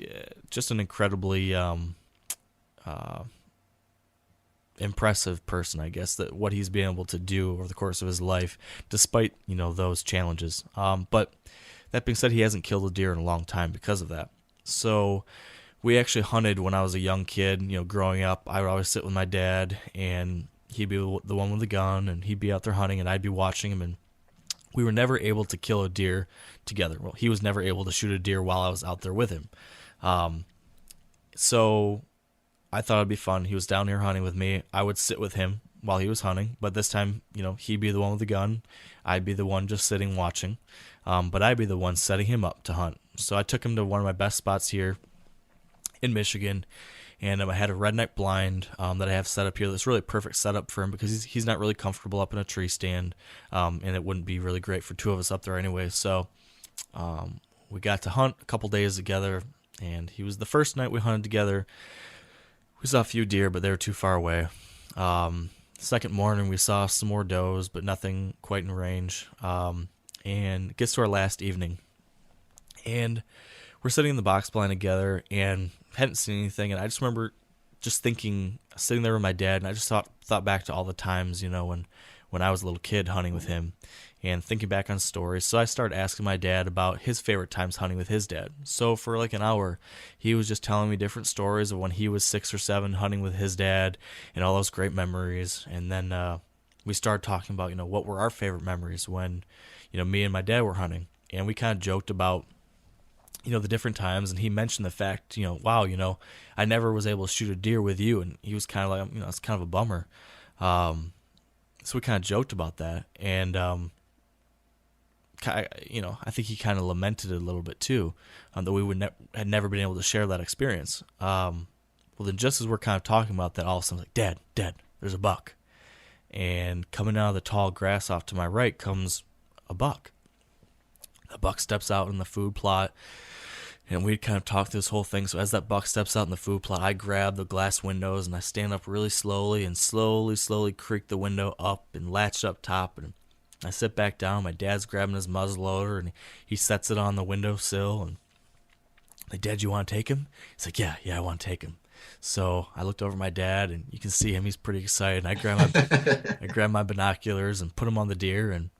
just an incredibly impressive person, I guess, that what he's been able to do over the course of his life, despite those challenges. But that being said, he hasn't killed a deer in a long time because of that. So we actually hunted when I was a young kid. Growing up, I would always sit with my dad, and he'd be the one with the gun, and he'd be out there hunting, and I'd be watching him. And we were never able to kill a deer together. Well, he was never able to shoot a deer while I was out there with him. So I thought it'd be fun. He was down here hunting with me. I would sit with him while he was hunting, but this time, he'd be the one with the gun. I'd be the one just sitting watching, but I'd be the one setting him up to hunt. So I took him to one of my best spots here in Michigan, and I had a redneck blind that I have set up here that's really a perfect setup for him, because he's not really comfortable up in a tree stand, and it wouldn't be really great for two of us up there anyway. So we got to hunt a couple days together, and he was the first night we hunted together. We saw a few deer, but they were too far away. Second morning, we saw some more does, but nothing quite in range. And it gets to our last evening, and we're sitting in the box blind together, and hadn't seen anything. And I just remember just thinking, sitting there with my dad, and I just thought back to all the times, when I was a little kid hunting with him and thinking back on stories. So I started asking my dad about his favorite times hunting with his dad. So for like an hour, he was just telling me different stories of when he was 6 or 7 hunting with his dad and all those great memories. And then we started talking about, what were our favorite memories when, me and my dad were hunting. And we kind of joked about, the different times, and he mentioned the fact, wow, I never was able to shoot a deer with you, and he was kind of like, it's kind of a bummer. So we kind of joked about that, and I think he kind of lamented it a little bit too, that we had never been able to share that experience. Well, then just as we're kind of talking about that, all of a sudden, like, Dad, there's a buck, and coming out of the tall grass off to my right comes a buck. The buck steps out in the food plot. And we'd kind of talked through this whole thing. So as that buck steps out in the food plot, I grab the glass windows and I stand up really slowly and slowly creak the window up and latch up top. And I sit back down. My dad's grabbing his muzzleloader and he sets it on the windowsill. And I'm like, Dad, you want to take him? He's like, yeah, I want to take him. So I looked over at my dad, and you can see him. He's pretty excited. And I grab my binoculars and put him on the deer and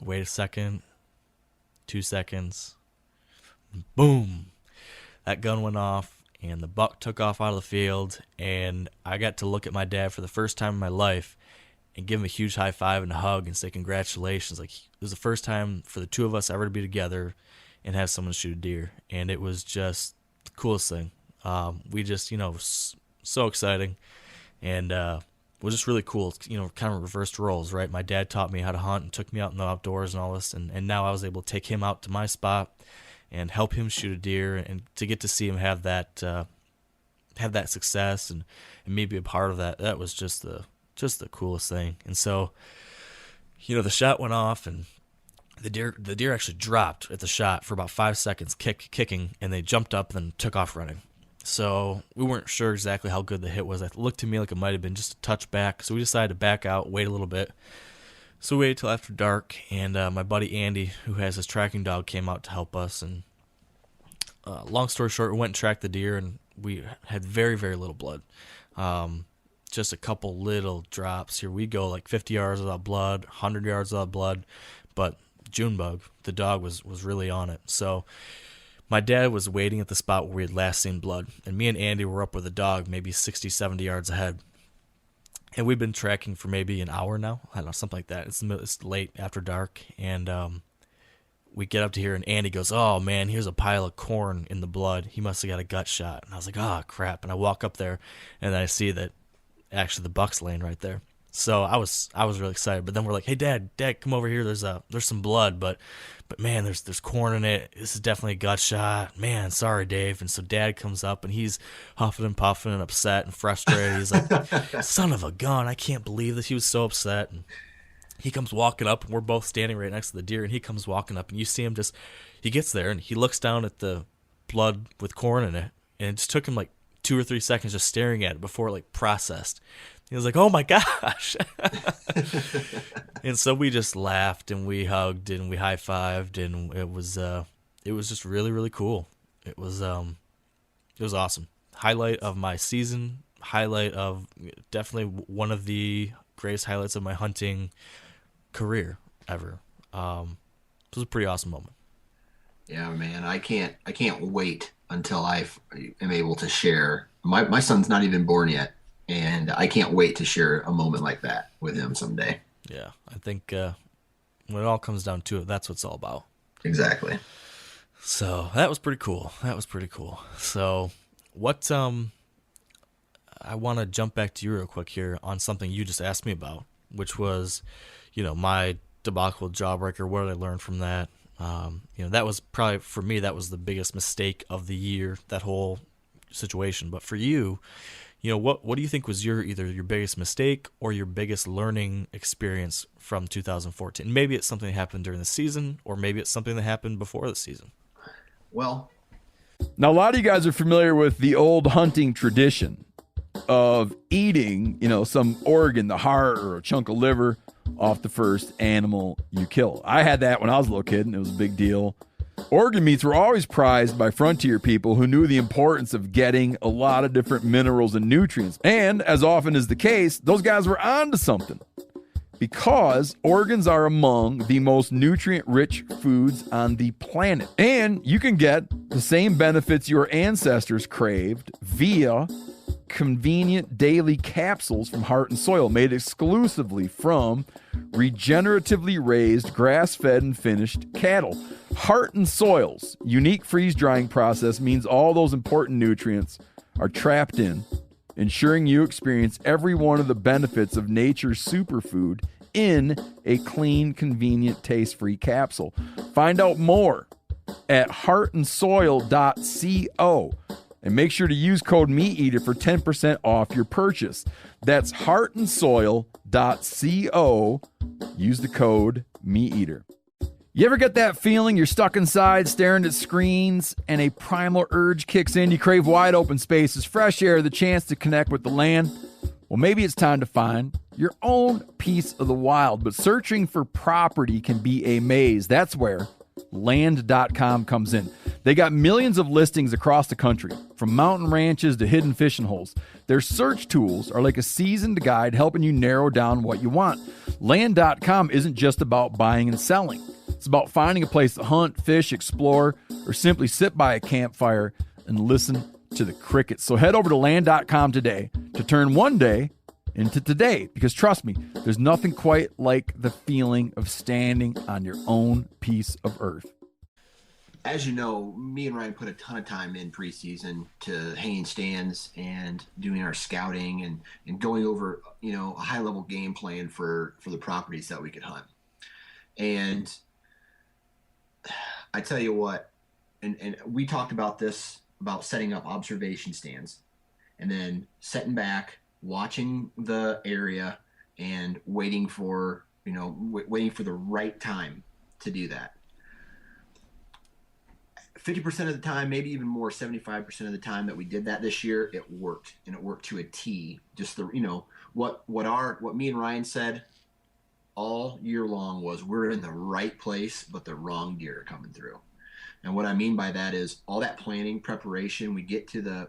wait a second, 2 seconds. Boom, that gun went off, and the buck took off out of the field, and I got to look at my dad for the first time in my life and give him a huge high five and a hug and say congratulations. Like, it was the first time for the two of us ever to be together and have someone shoot a deer, and it was just the coolest thing. We just, so exciting, and it was just really cool. Kind of reversed roles, right? My dad taught me how to hunt and took me out in the outdoors and all this, and now I was able to take him out to my spot and help him shoot a deer, and to get to see him have that success and me be a part of that. That was just the coolest thing. And so, the shot went off, and the deer actually dropped at the shot for about 5 seconds, kicking, and they jumped up and then took off running. So we weren't sure exactly how good the hit was. It looked to me like it might have been just a touch back. So we decided to back out, wait a little bit. So we waited till after dark, and my buddy Andy, who has his tracking dog, came out to help us. And long story short, we went and tracked the deer, and we had very, very little blood. Just a couple little drops. Here we go, like 50 yards without blood, 100 yards without blood. But Junebug, the dog, was really on it. So my dad was waiting at the spot where we had last seen blood, and me and Andy were up with the dog maybe 60, 70 yards ahead. And we've been tracking for maybe an hour now. I don't know, something like that. It's late after dark. And we get up to here, and Andy goes, oh, man, here's a pile of corn in the blood. He must have got a gut shot. And I was like, oh, crap. And I walk up there, and then I see that actually the buck's laying right there. So I was really excited. But then we're like, hey, Dad, come over here. There's some blood, but man, there's corn in it. This is definitely a gut shot. Man, sorry, Dave. And so Dad comes up, and he's huffing and puffing and upset and frustrated. He's like, son of a gun, I can't believe this. He was so upset. And he comes walking up, and we're both standing right next to the deer, and he comes walking up, and you see him he gets there, and he looks down at the blood with corn in it, and it just took him like 2 or 3 seconds just staring at it before it processed. He was like, oh my gosh. And so we just laughed, and we hugged, and we high-fived, and it was just really, really cool. It was awesome. Highlight of my season, highlight of definitely one of the greatest highlights of my hunting career ever. It was a pretty awesome moment. Yeah, man, I can't wait until I am able to share. My son's not even born yet, and I can't wait to share a moment like that with him someday. Yeah, I think when it all comes down to it, that's what it's all about. Exactly. So that was pretty cool. So what I want to jump back to you real quick here on something you just asked me about, which was, my debacle with Jawbreaker. What did I learn from that? That was probably, for me, that was the biggest mistake of the year, that whole situation. But for you, what do you think was either your biggest mistake or your biggest learning experience from 2014? Maybe it's something that happened during the season, or maybe it's something that happened before the season. Well, now a lot of you guys are familiar with the old hunting tradition of eating, some organ, the heart or a chunk of liver, off the first animal you kill. I had that when I was a little kid, and it was a big deal. Organ meats were always prized by frontier people who knew the importance of getting a lot of different minerals and nutrients. And as often is the case, those guys were onto something, because organs are among the most nutrient-rich foods on the planet. And you can get the same benefits your ancestors craved via convenient daily capsules from Heart and Soil, made exclusively from regeneratively raised, grass-fed, and finished cattle. Heart and Soil's unique freeze-drying process means all those important nutrients are trapped in, ensuring you experience every one of the benefits of nature's superfood in a clean, convenient, taste-free capsule. Find out more at heartandsoil.co. And make sure to use code MeatEater for 10% off your purchase. That's heartandsoil.co. Use the code MeatEater. You ever get that feeling you're stuck inside staring at screens and a primal urge kicks in? You crave wide open spaces, fresh air, the chance to connect with the land? Well, maybe it's time to find your own piece of the wild, but searching for property can be a maze. That's where Land.com comes in. They got millions of listings across the country, from mountain ranches to hidden fishing holes. Their search tools are like a seasoned guide helping you narrow down what you want. Land.com isn't just about buying and selling. It's about finding a place to hunt, fish, explore, or simply sit by a campfire and listen to the crickets. So head over to Land.com today to turn one day into today, because trust me, there's nothing quite like the feeling of standing on your own piece of earth. As you know, me and Ryan put a ton of time in preseason to haying stands and doing our scouting and going over, a high-level game plan for the properties that we could hunt. And I tell you what, and we talked about this, about setting up observation stands and then setting back, watching the area and waiting for the right time to do that. 50% of the time, maybe even more, 75% of the time that we did that this year, it worked, and it worked to a T. Just what me and Ryan said all year long was, we're in the right place, but the wrong deer are coming through. And what I mean by that is all that planning, preparation, we get to the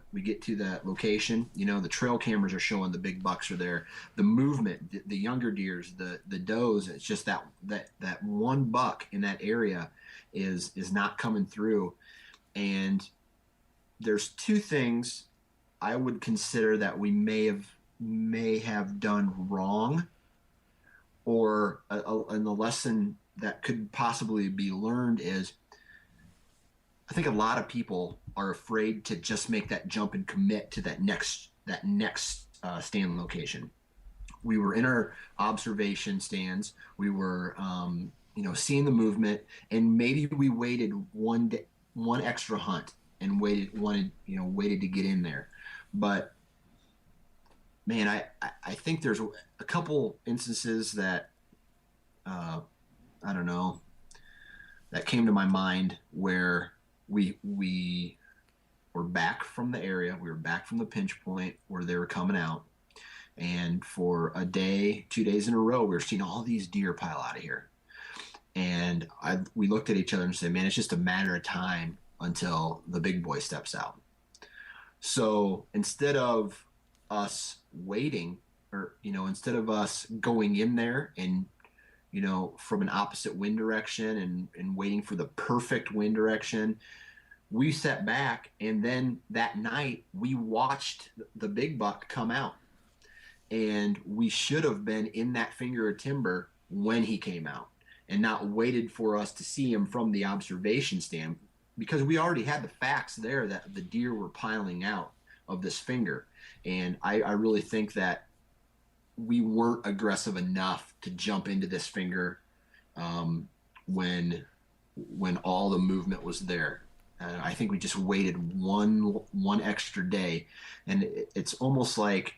location, the trail cameras are showing the big bucks are there, the movement, the younger deers, the does, it's just that one buck in that area is not coming through. And there's two things I would consider that we may have done wrong, or and the lesson that could possibly be learned is, I think a lot of people are afraid to just make that jump and commit to that next stand location. We were in our observation stands. We were, seeing the movement, and maybe we waited one extra hunt and waited to get in there. But man, I think there's a couple instances that, I don't know, that came to my mind where we were back from the area, we were back from the pinch point where they were coming out, and for a day, 2 days in a row, we were seeing all these deer pile out of here. And we looked at each other and said, man, it's just a matter of time until the big boy steps out. So instead of us waiting, or, instead of us going in there and, from an opposite wind direction and waiting for the perfect wind direction, we sat back, and then that night we watched the big buck come out. And we should have been in that finger of timber when he came out, and not waited for us to see him from the observation stand, because we already had the facts there that the deer were piling out of this finger. And I really think that we weren't aggressive enough to jump into this finger when all the movement was there. I think we just waited one extra day, and it's almost like,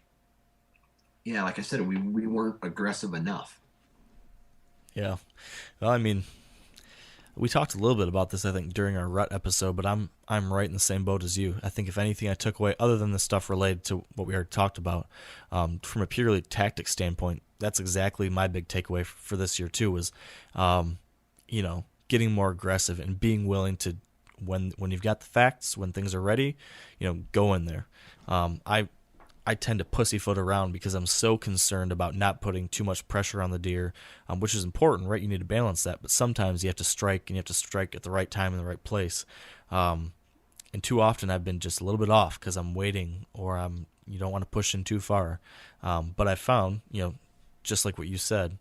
like I said, we weren't aggressive enough. Yeah. Well, I mean, we talked a little bit about this, I think, during our rut episode, but I'm right in the same boat as you. I think if anything I took away, other than the stuff related to what we already talked about, from a purely tactic standpoint, that's exactly my big takeaway for this year too, was, getting more aggressive and being willing to, when you've got the facts, when things are ready, go in there. I tend to pussyfoot around because I'm so concerned about not putting too much pressure on the deer, which is important, right? You need to balance that, but sometimes you have to strike, and you have to strike at the right time in the right place. And too often I've been just a little bit off because I'm waiting, or you don't want to push in too far. But I found, just like what you said,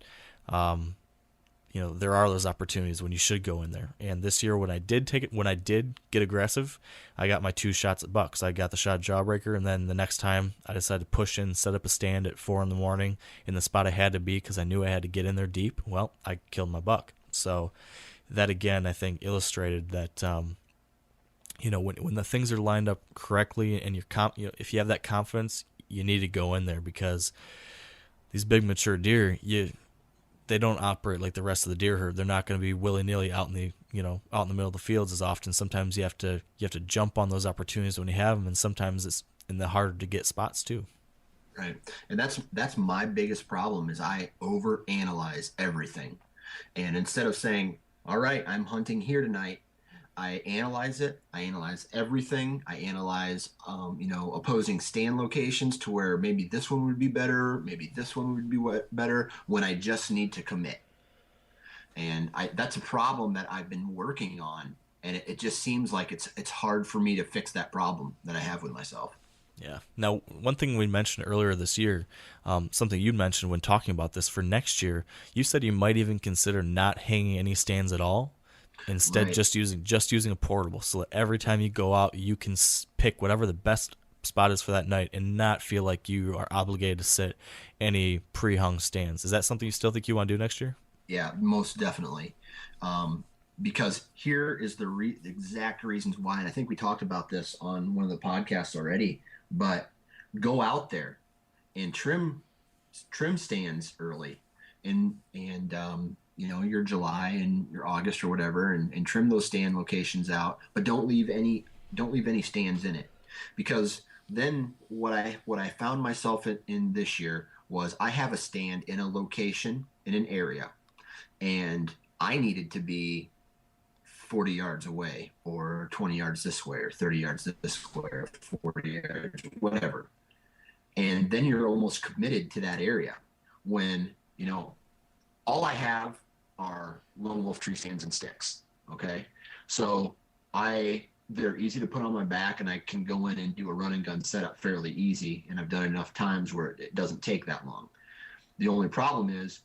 there are those opportunities when you should go in there. And this year, when I did get aggressive, I got my 2 shots at bucks. I got the shot Jawbreaker, and then the next time I decided to push in, set up a stand at 4 a.m. in the spot I had to be because I knew I had to get in there deep. Well, I killed my buck. So that, again, I think illustrated that, when the things are lined up correctly and if you have that confidence, you need to go in there, because these big mature deer, they don't operate like the rest of the deer herd. They're not going to be willy-nilly out in the middle of the fields as often. Sometimes you have to jump on those opportunities when you have them, and sometimes it's in the harder to get spots too. Right. And that's my biggest problem is I overanalyze everything. And instead of saying, all right, I'm hunting here tonight, I analyze it. I analyze everything. I analyze, opposing stand locations to where maybe this one would be better, maybe this one would be better, when I just need to commit. And that's a problem that I've been working on, and it just seems like it's hard for me to fix that problem that I have with myself. Yeah. Now, one thing we mentioned earlier this year, something you mentioned when talking about this for next year, you said you might even consider not hanging any stands at all. Instead, right. just using a portable, so that every time you go out, you can pick whatever the best spot is for that night and not feel like you are obligated to sit any pre-hung stands. Is that something you still think you want to do next year? Yeah, most definitely. Because here is the exact reasons why, and I think we talked about this on one of the podcasts already, but go out there and trim stands early and your July and your August or whatever, and trim those stand locations out, but don't leave any stands in it. Because then what I found myself in this year was I have a stand in a location in an area, and I needed to be 40 yards away, or 20 yards this way, or 30 yards this way, or 40 yards, whatever. And then you're almost committed to that area when, all I have are lone wolf tree stands and sticks. Okay. So they're easy to put on my back, and I can go in and do a run and gun setup fairly easy. And I've done enough times where it doesn't take that long. The only problem is,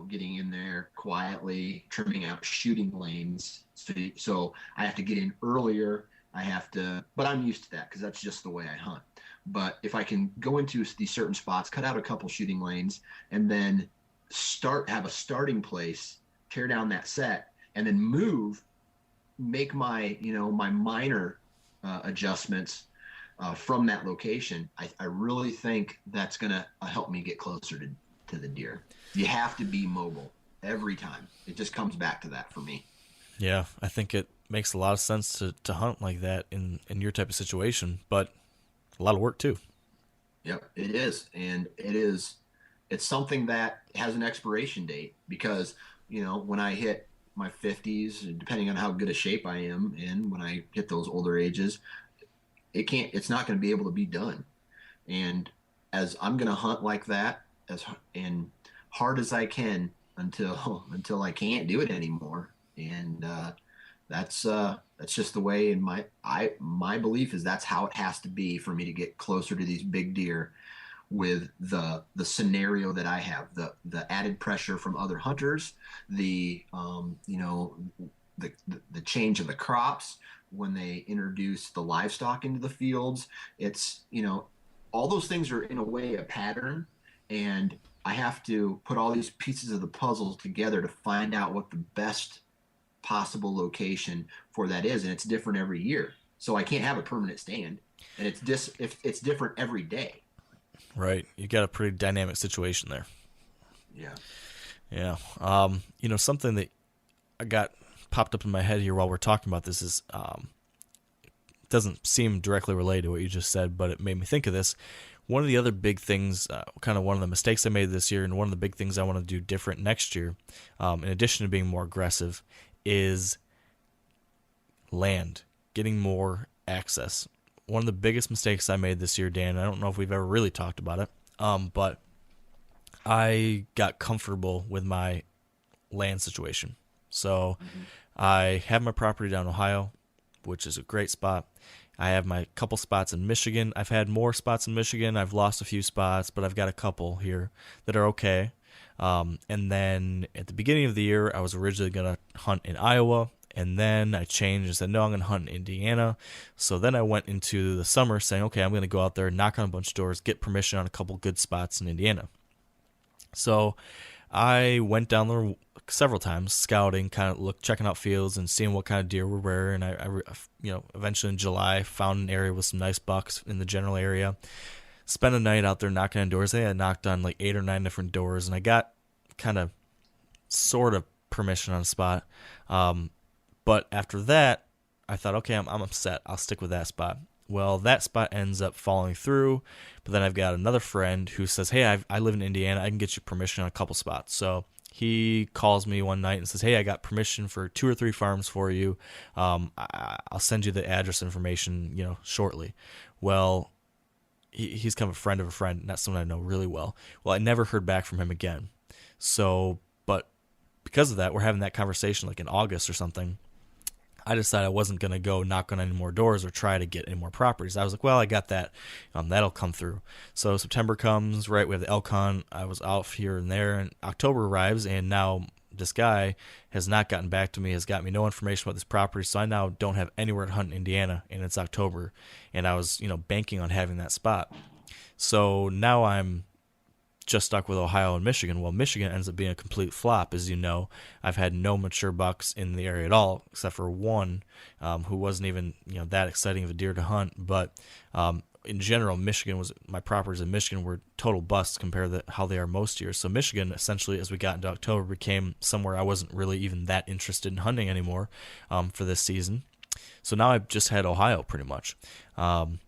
getting in there quietly, trimming out shooting lanes. So I have to get in earlier. But I'm used to that because that's just the way I hunt. But if I can go into these certain spots, cut out a couple shooting lanes, and then have a starting place, tear down that set, and then make my my minor adjustments from that location, I really think that's gonna help me get closer to the deer. You have to be mobile every time. It just comes back to that for me. Yeah, I think it makes a lot of sense to hunt like that in your type of situation, but a lot of work too. Yep, it is. And it's something that has an expiration date, because when I hit my 50s, depending on how good a shape I am in, when I hit those older ages, it's not going to be able to be done. And as I'm going to hunt like that and hard as I can until I can't do it anymore. And that's just the way. And my belief is that's how it has to be for me to get closer to these big deer, with the scenario that I have, the added pressure from other hunters, the change of the crops when they introduce the livestock into the fields. It's, all those things are in a way a pattern, and I have to put all these pieces of the puzzle together to find out what the best possible location for that is. And it's different every year. So I can't have a permanent stand, and it's different every day. Right. You got a pretty dynamic situation there. Yeah. Yeah. Something that I got popped up in my head here while we're talking about this is, doesn't seem directly related to what you just said, but it made me think of this. One of the other big things, kind of one of the mistakes I made this year, and one of the big things I want to do different next year, in addition to being more aggressive, is land, getting more access. One of the biggest mistakes I made this year, Dan, I don't know if we've ever really talked about it, but I got comfortable with my land situation. So I have my property down in Ohio, which is a great spot. I have my couple spots in Michigan. I've had more spots in Michigan. I've lost a few spots, but I've got a couple here that are okay. And then at the beginning of the year, I was originally going to hunt in Iowa, and then I changed and said, no, I'm going to hunt in Indiana. So then I went into the summer saying, okay, I'm going to go out there, knock on a bunch of doors, get permission on a couple good spots in Indiana. So I went down there several times, scouting, kind of checking out fields and seeing what kind of deer were where. And I eventually in July found an area with some nice bucks in the general area. Spent a night out there knocking on doors. I knocked on like 8 or 9 different doors, and I got kind of sort of permission on a spot. But after that, I thought, okay, I'm upset. I'll stick with that spot. Well, that spot ends up falling through, but then I've got another friend who says, hey, I live in Indiana. I can get you permission on a couple spots. So he calls me one night and says, hey, I got permission for 2 or 3 farms for you. I'll send you the address information, shortly. Well, he's kind of a friend of a friend, not someone I know really well. Well, I never heard back from him again. So, but because of that, we're having that conversation like in August or something. I decided I wasn't going to go knock on any more doors or try to get any more properties. I was like, well, I got that. That'll come through. So September comes, right? We have the elk hunt. I was off here and there, and October arrives, and now this guy has not gotten back to me, has got me no information about this property, so I now don't have anywhere to hunt in Indiana, and it's October, and I was, banking on having that spot. So now I'm just stuck with Ohio and Michigan. Well, Michigan ends up being a complete flop, as you know. I've had no mature bucks in the area at all, except for one who wasn't even that exciting of a deer to hunt. But in general, my properties in Michigan were total busts compared to how they are most years. So Michigan, essentially, as we got into October, became somewhere I wasn't really even that interested in hunting anymore for this season. So now I've just had Ohio pretty much. And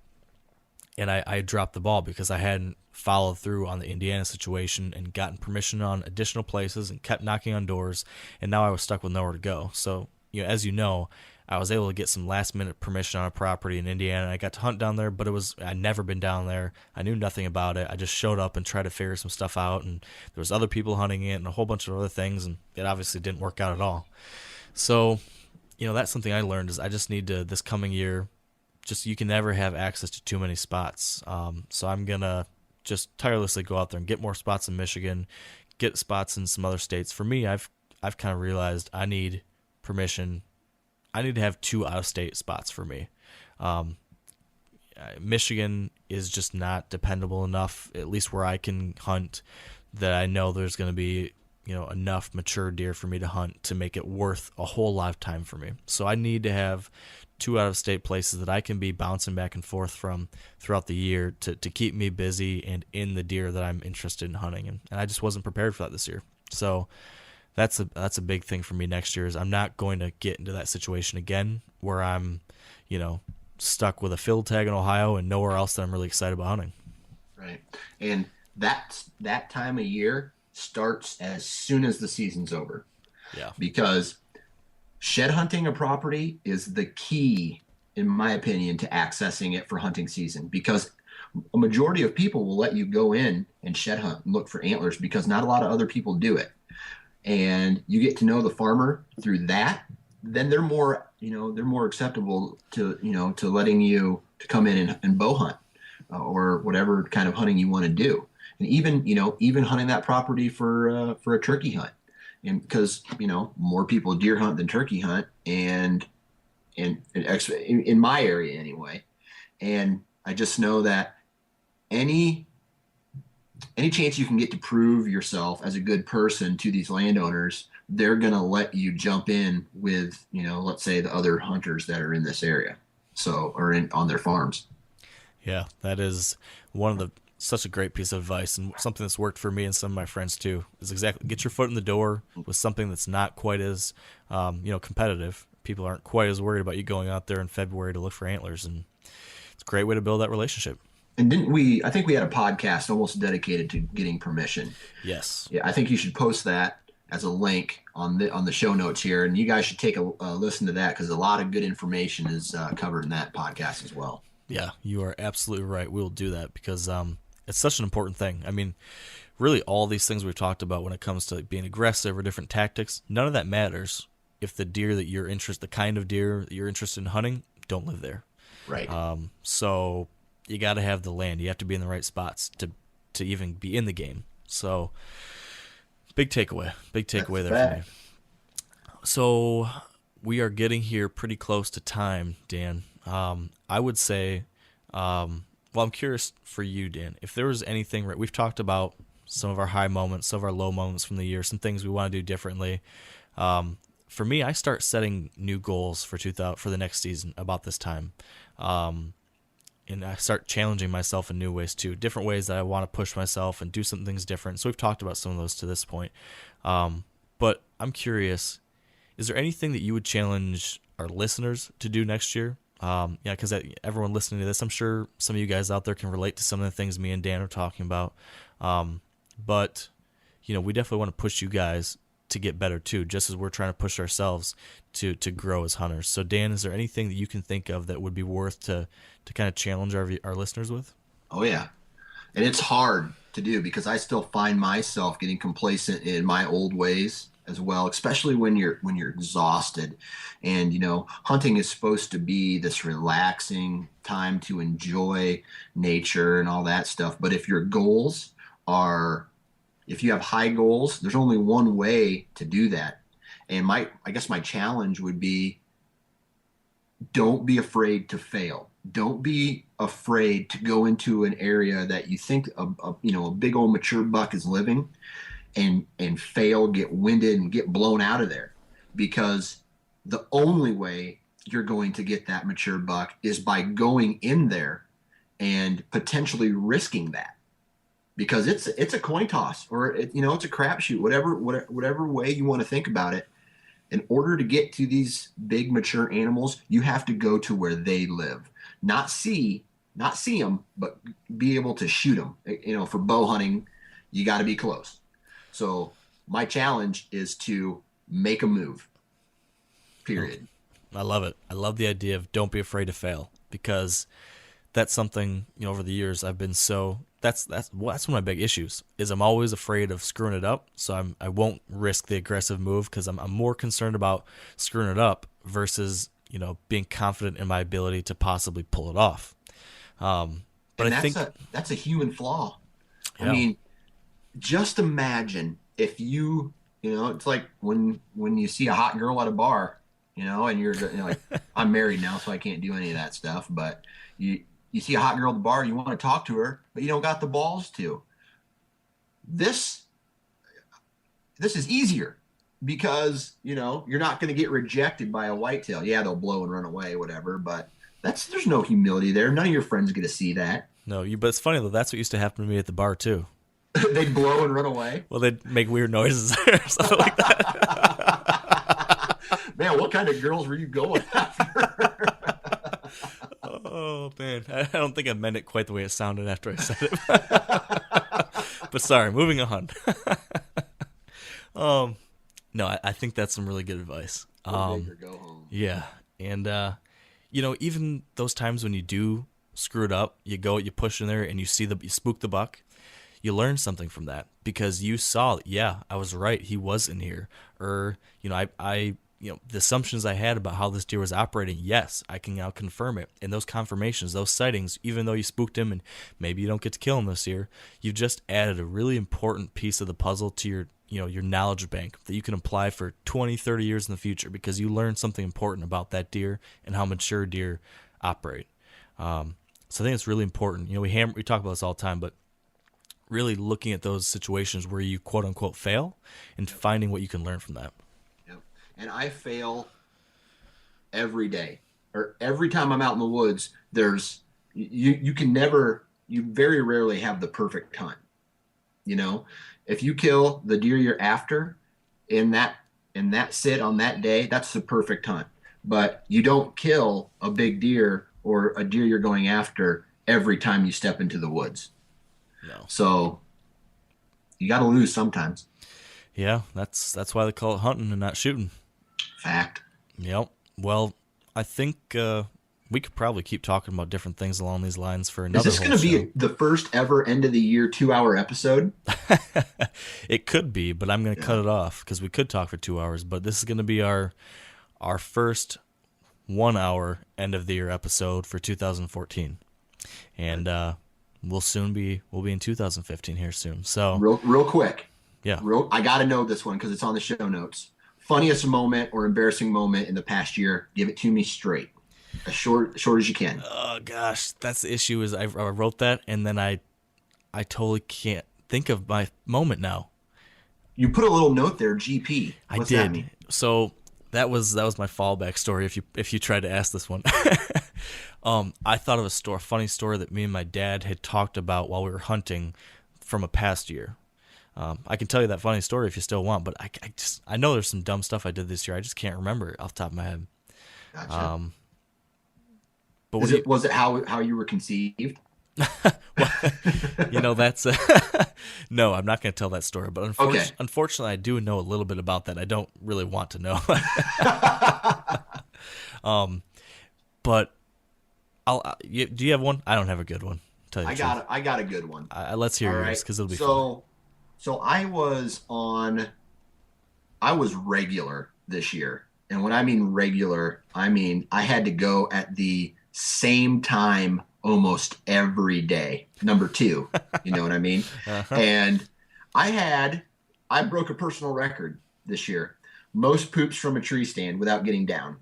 I dropped the ball because I hadn't followed through on the Indiana situation and gotten permission on additional places and kept knocking on doors, and now I was stuck with nowhere to go. So, as you know, I was able to get some last-minute permission on a property in Indiana. I got to hunt down there, but I'd never been down there. I knew nothing about it. I just showed up and tried to figure some stuff out, and there was other people hunting it and a whole bunch of other things, and it obviously didn't work out at all. So, that's something I learned is I just need to, this coming year, you can never have access to too many spots. So I'm going to just tirelessly go out there and get more spots in Michigan, get spots in some other states. For me, I've kind of realized I need permission. I need to have 2 out-of-state spots for me. Michigan is just not dependable enough, at least where I can hunt, that I know there's going to be enough mature deer for me to hunt to make it worth a whole lifetime for me. So I need to have 2 out-of-state places that I can be bouncing back and forth from throughout the year to keep me busy and in the deer that I'm interested in hunting. And I just wasn't prepared for that this year. So that's a big thing for me next year is I'm not going to get into that situation again where I'm, stuck with a field tag in Ohio and nowhere else that I'm really excited about hunting. Right. And that time of year starts as soon as the season's over. Yeah. Because shed hunting a property is the key, in my opinion, to accessing it for hunting season, because a majority of people will let you go in and shed hunt and look for antlers because not a lot of other people do it. And you get to know the farmer through that, then they're more acceptable to letting you to come in and bow hunt or whatever kind of hunting you want to do. And even hunting that property for a turkey hunt. And because, more people deer hunt than turkey hunt and in my area anyway. And I just know that any chance you can get to prove yourself as a good person to these landowners, they're going to let you jump in with, let's say the other hunters that are in this area. Or on their farms. Yeah, that is such a great piece of advice, and something that's worked for me and some of my friends too, is exactly get your foot in the door with something that's not quite as, competitive. People aren't quite as worried about you going out there in February to look for antlers, and it's a great way to build that relationship. And I think we had a podcast almost dedicated to getting permission. Yes. Yeah, I think you should post that as a link on the show notes here, and you guys should take a listen to that because a lot of good information is covered in that podcast as well. Yeah, you are absolutely right. We will do that because it's such an important thing. I mean, really all these things we've talked about when it comes to being aggressive or different tactics, none of that matters if the deer that you're interested, the kind of deer that you're interested in hunting, don't live there. Right. So you got to have the land. You have to be in the right spots to even be in the game. So big takeaway there for me. So we are getting here pretty close to time, Dan. I would say, well, I'm curious for you, Dan, if there was anything, we've talked about some of our high moments, some of our low moments from the year, some things we want to do differently. For me, I start setting new goals for the next season about this time. And I start challenging myself in new ways too, different ways that I want to push myself and do some things different. So we've talked about some of those to this point. But I'm curious, is there anything that you would challenge our listeners to do next year? Because everyone listening to this, I'm sure some of you guys out there can relate to some of the things me and Dan are talking about. But we definitely want to push you guys to get better too, just as we're trying to push ourselves to grow as hunters. So Dan, is there anything that you can think of that would be worth to kind of challenge our listeners with? Oh yeah. And it's hard to do because I still find myself getting complacent in my old ways as well, especially when you're exhausted. And hunting is supposed to be this relaxing time to enjoy nature and all that stuff. But if you have high goals, there's only one way to do that. And I guess my challenge would be, don't be afraid to fail. Don't be afraid to go into an area that you think a big old mature buck is living and fail, get winded and get blown out of there. Because the only way you're going to get that mature buck is by going in there and potentially risking that. Because it's a coin toss, or it's a crapshoot, whatever way you want to think about it. In order to get to these big mature animals, you have to go to where they live, not see them, but be able to shoot them. For bow hunting, you got to be close. So my challenge is to make a move. Period. I love it. I love the idea of don't be afraid to fail, because that's something over the years I've been so. That's one of my big issues is I'm always afraid of screwing it up. So I won't risk the aggressive move because I'm more concerned about screwing it up versus, being confident in my ability to possibly pull it off. But I think that's a human flaw. Yeah. I mean, just imagine if it's like when you see a hot girl at a bar, and you're like, I'm married now, so I can't do any of that stuff. But you see a hot girl at the bar, you want to talk to her, but you don't got the balls to. This is easier because, you're not going to get rejected by a whitetail. Yeah, they'll blow and run away, whatever, but there's no humility there. None of your friends get to see that. No, but it's funny though. That's what used to happen to me at the bar too. They'd blow and run away? Well, they'd make weird noises or something like that. Man, what kind of girls were you going after? Oh, man. I don't think I meant it quite the way it sounded after I said it. But sorry, moving on. No, I think that's some really good advice. Go big or go home. Yeah. And, even those times when you do screw it up, you push in there and you spook the buck, you learn something from that because you saw, yeah, I was right. He was in here. Or, the assumptions I had about how this deer was operating, yes, I can now confirm it. And those confirmations, those sightings, even though you spooked him and maybe you don't get to kill him this year, you've just added a really important piece of the puzzle to your knowledge bank that you can apply for 20, 30 years in the future because you learned something important about that deer and how mature deer operate. So I think it's really important. We talk about this all the time, but really looking at those situations where you quote unquote fail and finding what you can learn from that. And I fail every day, or every time I'm out in the woods. You very rarely have the perfect hunt. If you kill the deer you're after in that sit on that day, that's the perfect hunt. But you don't kill a big deer or a deer you're going after every time you step into the woods. No. So you got to lose sometimes. Yeah, that's why they call it hunting and not shooting. Fact. Yep. Well, I think we could probably keep talking about different things along these lines for another. Is this going to be the first ever end of the year 2-hour episode? It could be, but I'm going to cut it off because we could talk for 2 hours. But this is going to be our first 1 hour end of the year episode for 2014, and we'll be in 2015 here soon. So real quick, yeah, I got to know this one because it's on the show notes. Funniest moment or embarrassing moment in the past year? Give it to me straight, as short as you can. Oh gosh, that's the issue. Is I wrote that and then I totally can't think of my moment now. You put a little note there, GP. What's I did. That mean? So that was my fallback story. If you tried to ask this one, I thought of a funny story that me and my dad had talked about while we were hunting from a past year. I can tell you that funny story if you still want, but I know there's some dumb stuff I did this year. I just can't remember it off the top of my head. Gotcha. But was it how you were conceived? Well, that's no, I'm not going to tell that story. But unfortunately, I do know a little bit about that. I don't really want to know. But do you have one? I don't have a good one. Tell you the truth. I got a good one. Let's hear yours because it'll be fun. So I was regular this year. And when I mean regular, I mean I had to go at the same time almost every day. Number 2, you know what I mean? Uh-huh. And I broke a personal record this year. Most poops from a tree stand without getting down.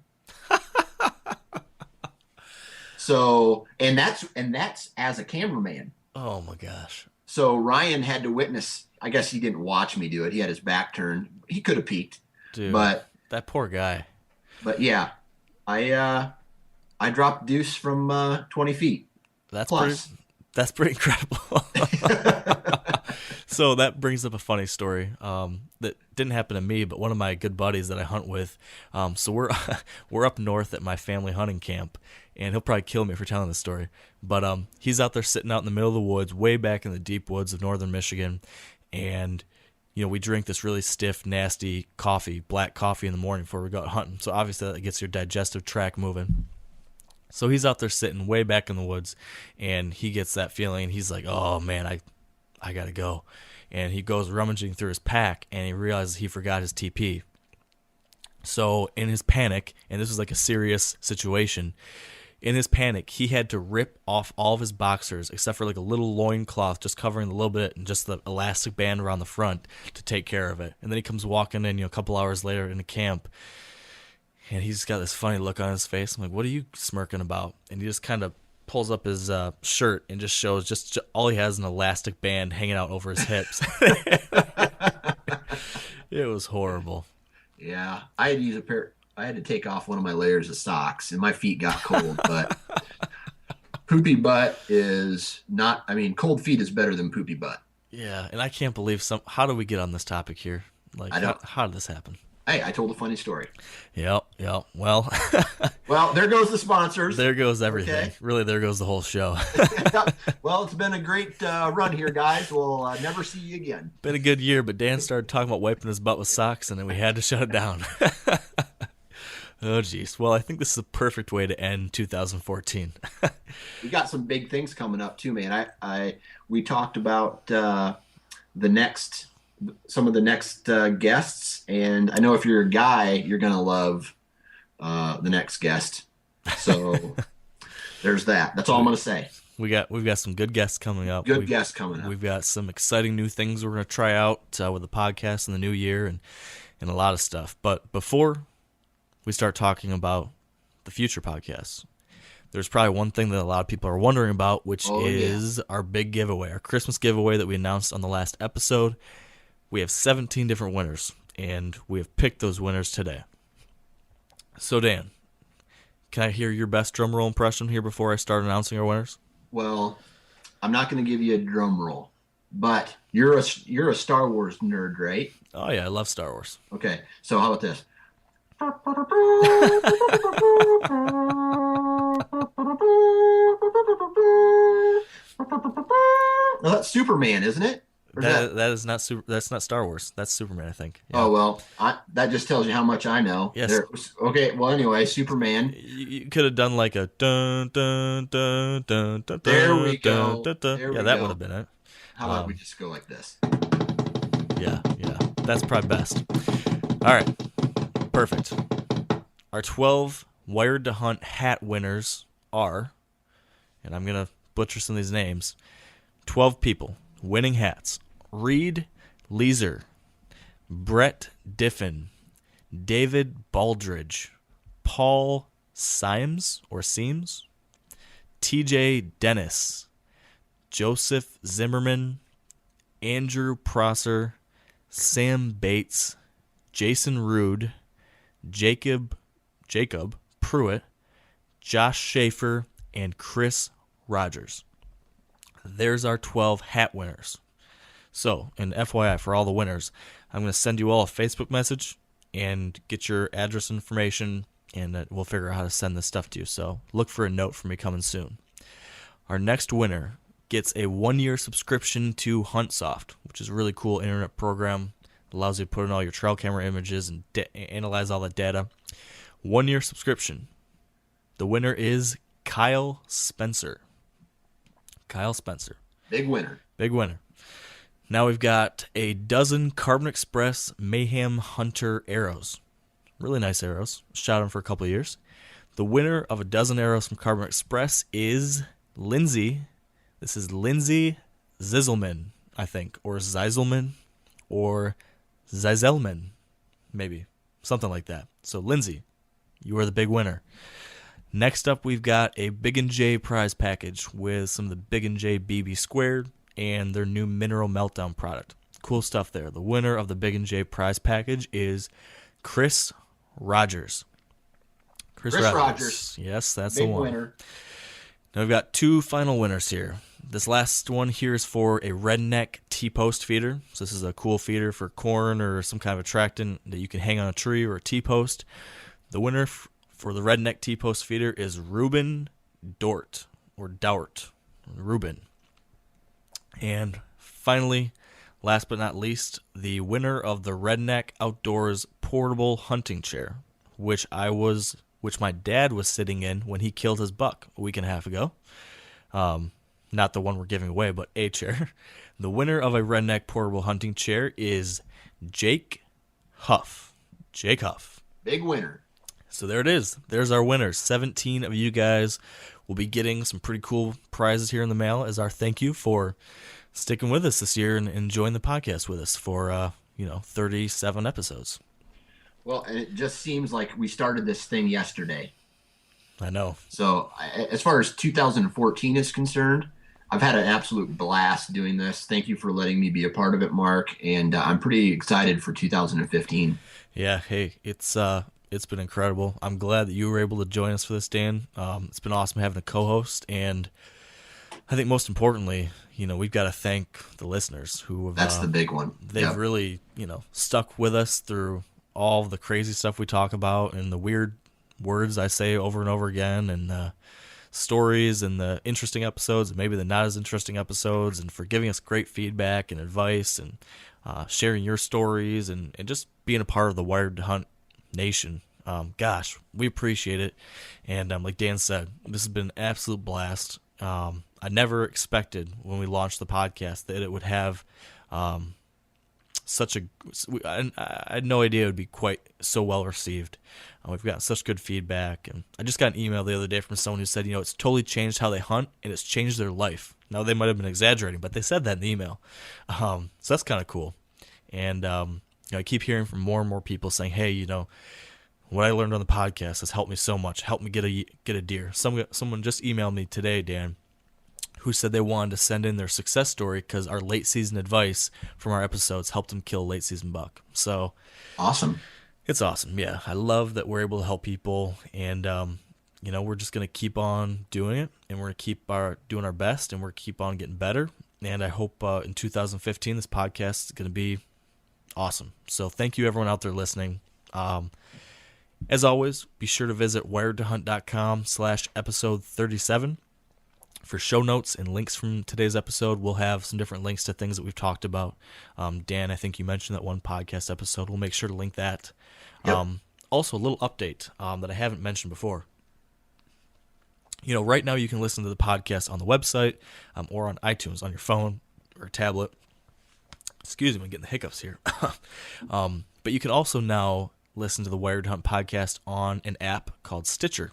So, and that's as a cameraman. Oh my gosh. So Ryan had to witness. I guess he didn't watch me do it. He had his back turned. He could have peeked. Dude, but that poor guy. But yeah, I dropped deuce from 20 feet. That's pretty incredible. So that brings up a funny story that didn't happen to me, but one of my good buddies that I hunt with. So we're up north at my family hunting camp, and he'll probably kill me for telling this story. But he's out there sitting out in the middle of the woods, way back in the deep woods of northern Michigan, and we drink this really stiff, nasty coffee, black coffee in the morning before we go out hunting. So obviously that gets your digestive tract moving. So he's out there sitting way back in the woods, and he gets that feeling, and he's like, oh man, I gotta go. And he goes rummaging through his pack, and he realizes he forgot his TP. So in his panic, and this was like a serious situation, in his panic, he had to rip off all of his boxers except for like a little loincloth just covering a little bit and just the elastic band around the front to take care of it. And then he comes walking in, a couple hours later in the camp, and he's got this funny look on his face. I'm like, what are you smirking about? And he just kind of pulls up his shirt and just shows just all he has an elastic band hanging out over his hips. It was horrible. Yeah, I had to take off one of my layers of socks, and my feet got cold. But poopy butt is not. I mean, cold feet is better than poopy butt. Yeah, and I can't believe how do we get on this topic here? Like, how did this happen? Hey, I told a funny story. Yep. Well, well, there goes the sponsors. There goes everything. Okay. Really, there goes the whole show. Well, it's been a great run here, guys. We'll never see you again. Been a good year, but Dan started talking about wiping his butt with socks, and then we had to shut it down. Oh, geez. Well, I think this is a perfect way to end 2014. We got some big things coming up, too, man. We talked about some of the next guests, and I know if you're a guy, you're going to love the next guest. So there's that. That's all I'm going to say. We've got some good guests coming up. Guests coming up. We've got some exciting new things we're going to try out with the podcast in the new year and a lot of stuff. But before we start talking about the future podcasts, there's probably one thing that a lot of people are wondering about, which is our big giveaway, our Christmas giveaway that we announced on the last episode. We have 17 different winners, and we have picked those winners today. So, Dan, can I hear your best drum roll impression here before I start announcing our winners? Well, I'm not going to give you a drum roll, but you're a Star Wars nerd, right? Oh, yeah, I love Star Wars. Okay, so how about this? Well, that's Superman, isn't it? Or is that is not super. That's not Star Wars. That's Superman, I think. Yeah. Oh well, that just tells you how much I know. Yes. Okay. Well, anyway, Superman. You could have done like a dun dun dun dun dun. There we go. Dun, dun. There Yeah, we that go. would have been it. How about we just go like this? Yeah, that's probably best. All right, perfect. Our 12 Wired to Hunt hat winners are, and I'm gonna butcher some of these names. 12 people winning hats: Reed Leeser, Brett Diffin, David Baldridge, Paul Symes, TJ Dennis, Joseph Zimmerman, Andrew Prosser, Sam Bates, Jason Rude, Jacob Pruitt, Josh Schaefer, and Chris Rogers. There's our 12 hat winners. So, and FYI, for all the winners, I'm going to send you all a Facebook message and get your address information, and we'll figure out how to send this stuff to you. So look for a note from me coming soon. Our next winner gets a 1-year subscription to HuntSoft, which is a really cool internet program. It allows you to put in all your trail camera images and analyze all that data. 1-year subscription. The winner is Kyle Spencer. Big winner. Now we've got a dozen Carbon Express Mayhem Hunter arrows. Really nice arrows. Shot them for a couple of years. The winner of a dozen arrows from Carbon Express is Lindsay. This is Lindsay Zizelman, I think, or Zizelman, or Zizelman, maybe. Something like that. So, Lindsay, you are the big winner. Next up, we've got a Big & J prize package with some of the Big & J BB Squared and their new Mineral Meltdown product. Cool stuff there. The winner of the Big & J prize package is Chris Rogers. Chris Rogers. Yes, that's the one. Big winner. Now we've got 2 final winners here. This last one here is for a Redneck T-post feeder. So this is a cool feeder for corn or some kind of attractant that you can hang on a tree or a T-post. The winner for the Redneck T-post feeder is Ruben Dort, or Dowrt. Ruben. And finally, last but not least, the winner of the Redneck Outdoors portable hunting chair, which my dad was sitting in when he killed his buck a week and a half ago. Not the one we're giving away, but a chair. The winner of a Redneck portable hunting chair is Jake Huff. Big winner. So there it is. There's our winners. 17 of you guys will be getting some pretty cool prizes here in the mail as our thank you for sticking with us this year and enjoying the podcast with us for 37 episodes. Well, and it just seems like we started this thing yesterday. I know. So as far as 2014 is concerned, I've had an absolute blast doing this. Thank you for letting me be a part of it, Mark. And I'm pretty excited for 2015. Yeah. Hey, it's been incredible. I'm glad that you were able to join us for this, Dan. It's been awesome having a co-host. And I think most importantly, we've got to thank the listeners who have. That's the big one. They've really, stuck with us through all the crazy stuff we talk about and the weird words I say over and over again, and the stories and the interesting episodes and maybe the not as interesting episodes, and for giving us great feedback and advice and sharing your stories and just being a part of the Wired to Hunt Nation. Gosh, we appreciate it. And like Dan said, this has been an absolute blast. I never expected when we launched the podcast that it would have I had no idea it would be quite so well received. We've got such good feedback, and I just got an email the other day from someone who said, it's totally changed how they hunt, and it's changed their life. Now, they might have been exaggerating, but they said that in the email. So that's kind of cool. And I keep hearing from more and more people saying, hey, what I learned on the podcast has helped me so much, helped me get a deer. Someone just emailed me today, Dan, who said they wanted to send in their success story because our late season advice from our episodes helped them kill a late season buck. So awesome. It's awesome. Yeah. I love that we're able to help people, and, we're just going to keep on doing it, and we're going to keep doing our best, and we're going to keep on getting better. And I hope in 2015, this podcast is going to be awesome. So thank you everyone out there listening. As always, be sure to visit wiredtohunt.com/episode 37 For show notes and links from today's episode, we'll have some different links to things that we've talked about. Dan, I think you mentioned that one podcast episode. We'll make sure to link that. Yep. Also, a little update that I haven't mentioned before. Right now you can listen to the podcast on the website or on iTunes on your phone or tablet. Excuse me, I'm getting the hiccups here. But you can also now listen to the Wired Hunt podcast on an app called Stitcher.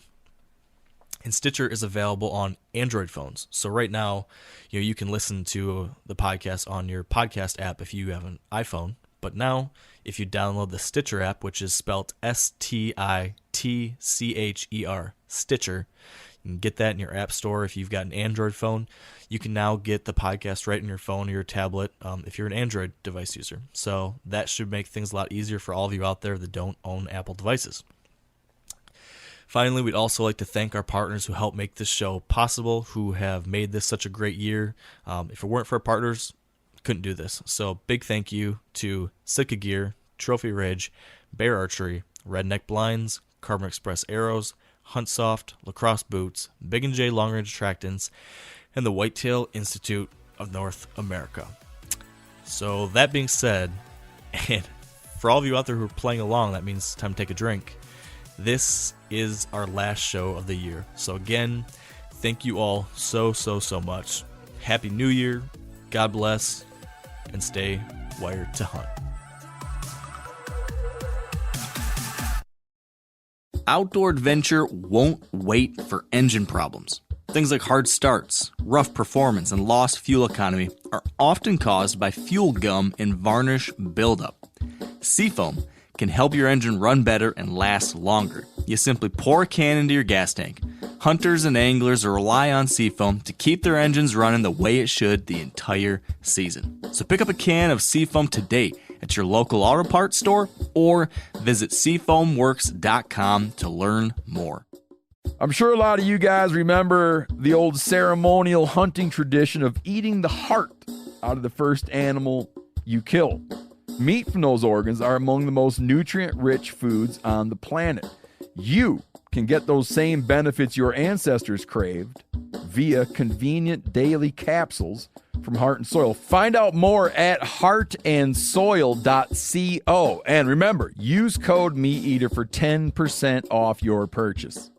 And Stitcher is available on Android phones. So right now, you can listen to the podcast on your podcast app if you have an iPhone. But now, if you download the Stitcher app, which is spelled Stitcher, Stitcher, you can get that in your app store. If you've got an Android phone, you can now get the podcast right in your phone or your tablet if you're an Android device user. So that should make things a lot easier for all of you out there that don't own Apple devices. Finally, we'd also like to thank our partners who help make this show possible, who have made this such a great year. If it weren't for our partners, couldn't do this. So big thank you to Sitka Gear, Trophy Ridge, Bear Archery, Redneck Blinds, Carbon Express Arrows, Huntsoft, Lacrosse Boots, Big & J Long Range Attractants, and the Whitetail Institute of North America. So that being said, and for all of you out there who are playing along, that means time to take a drink. This is our last show of the year. So again, thank you all so much. Happy New Year, God bless, and stay wired to hunt. Outdoor adventure won't wait for engine problems. Things like hard starts, rough performance, and lost fuel economy are often caused by fuel gum and varnish buildup. Seafoam can help your engine run better and last longer. You simply pour a can into your gas tank. Hunters and anglers rely on Seafoam to keep their engines running the way it should the entire season. So pick up a can of Seafoam today at your local auto parts store or visit seafoamworks.com to learn more. I'm sure a lot of you guys remember the old ceremonial hunting tradition of eating the heart out of the first animal you kill. Meat from those organs are among the most nutrient-rich foods on the planet. You can get those same benefits your ancestors craved via convenient daily capsules from Heart and Soil. Find out more at heartandsoil.co. And remember, use code MeatEater for 10% off your purchase.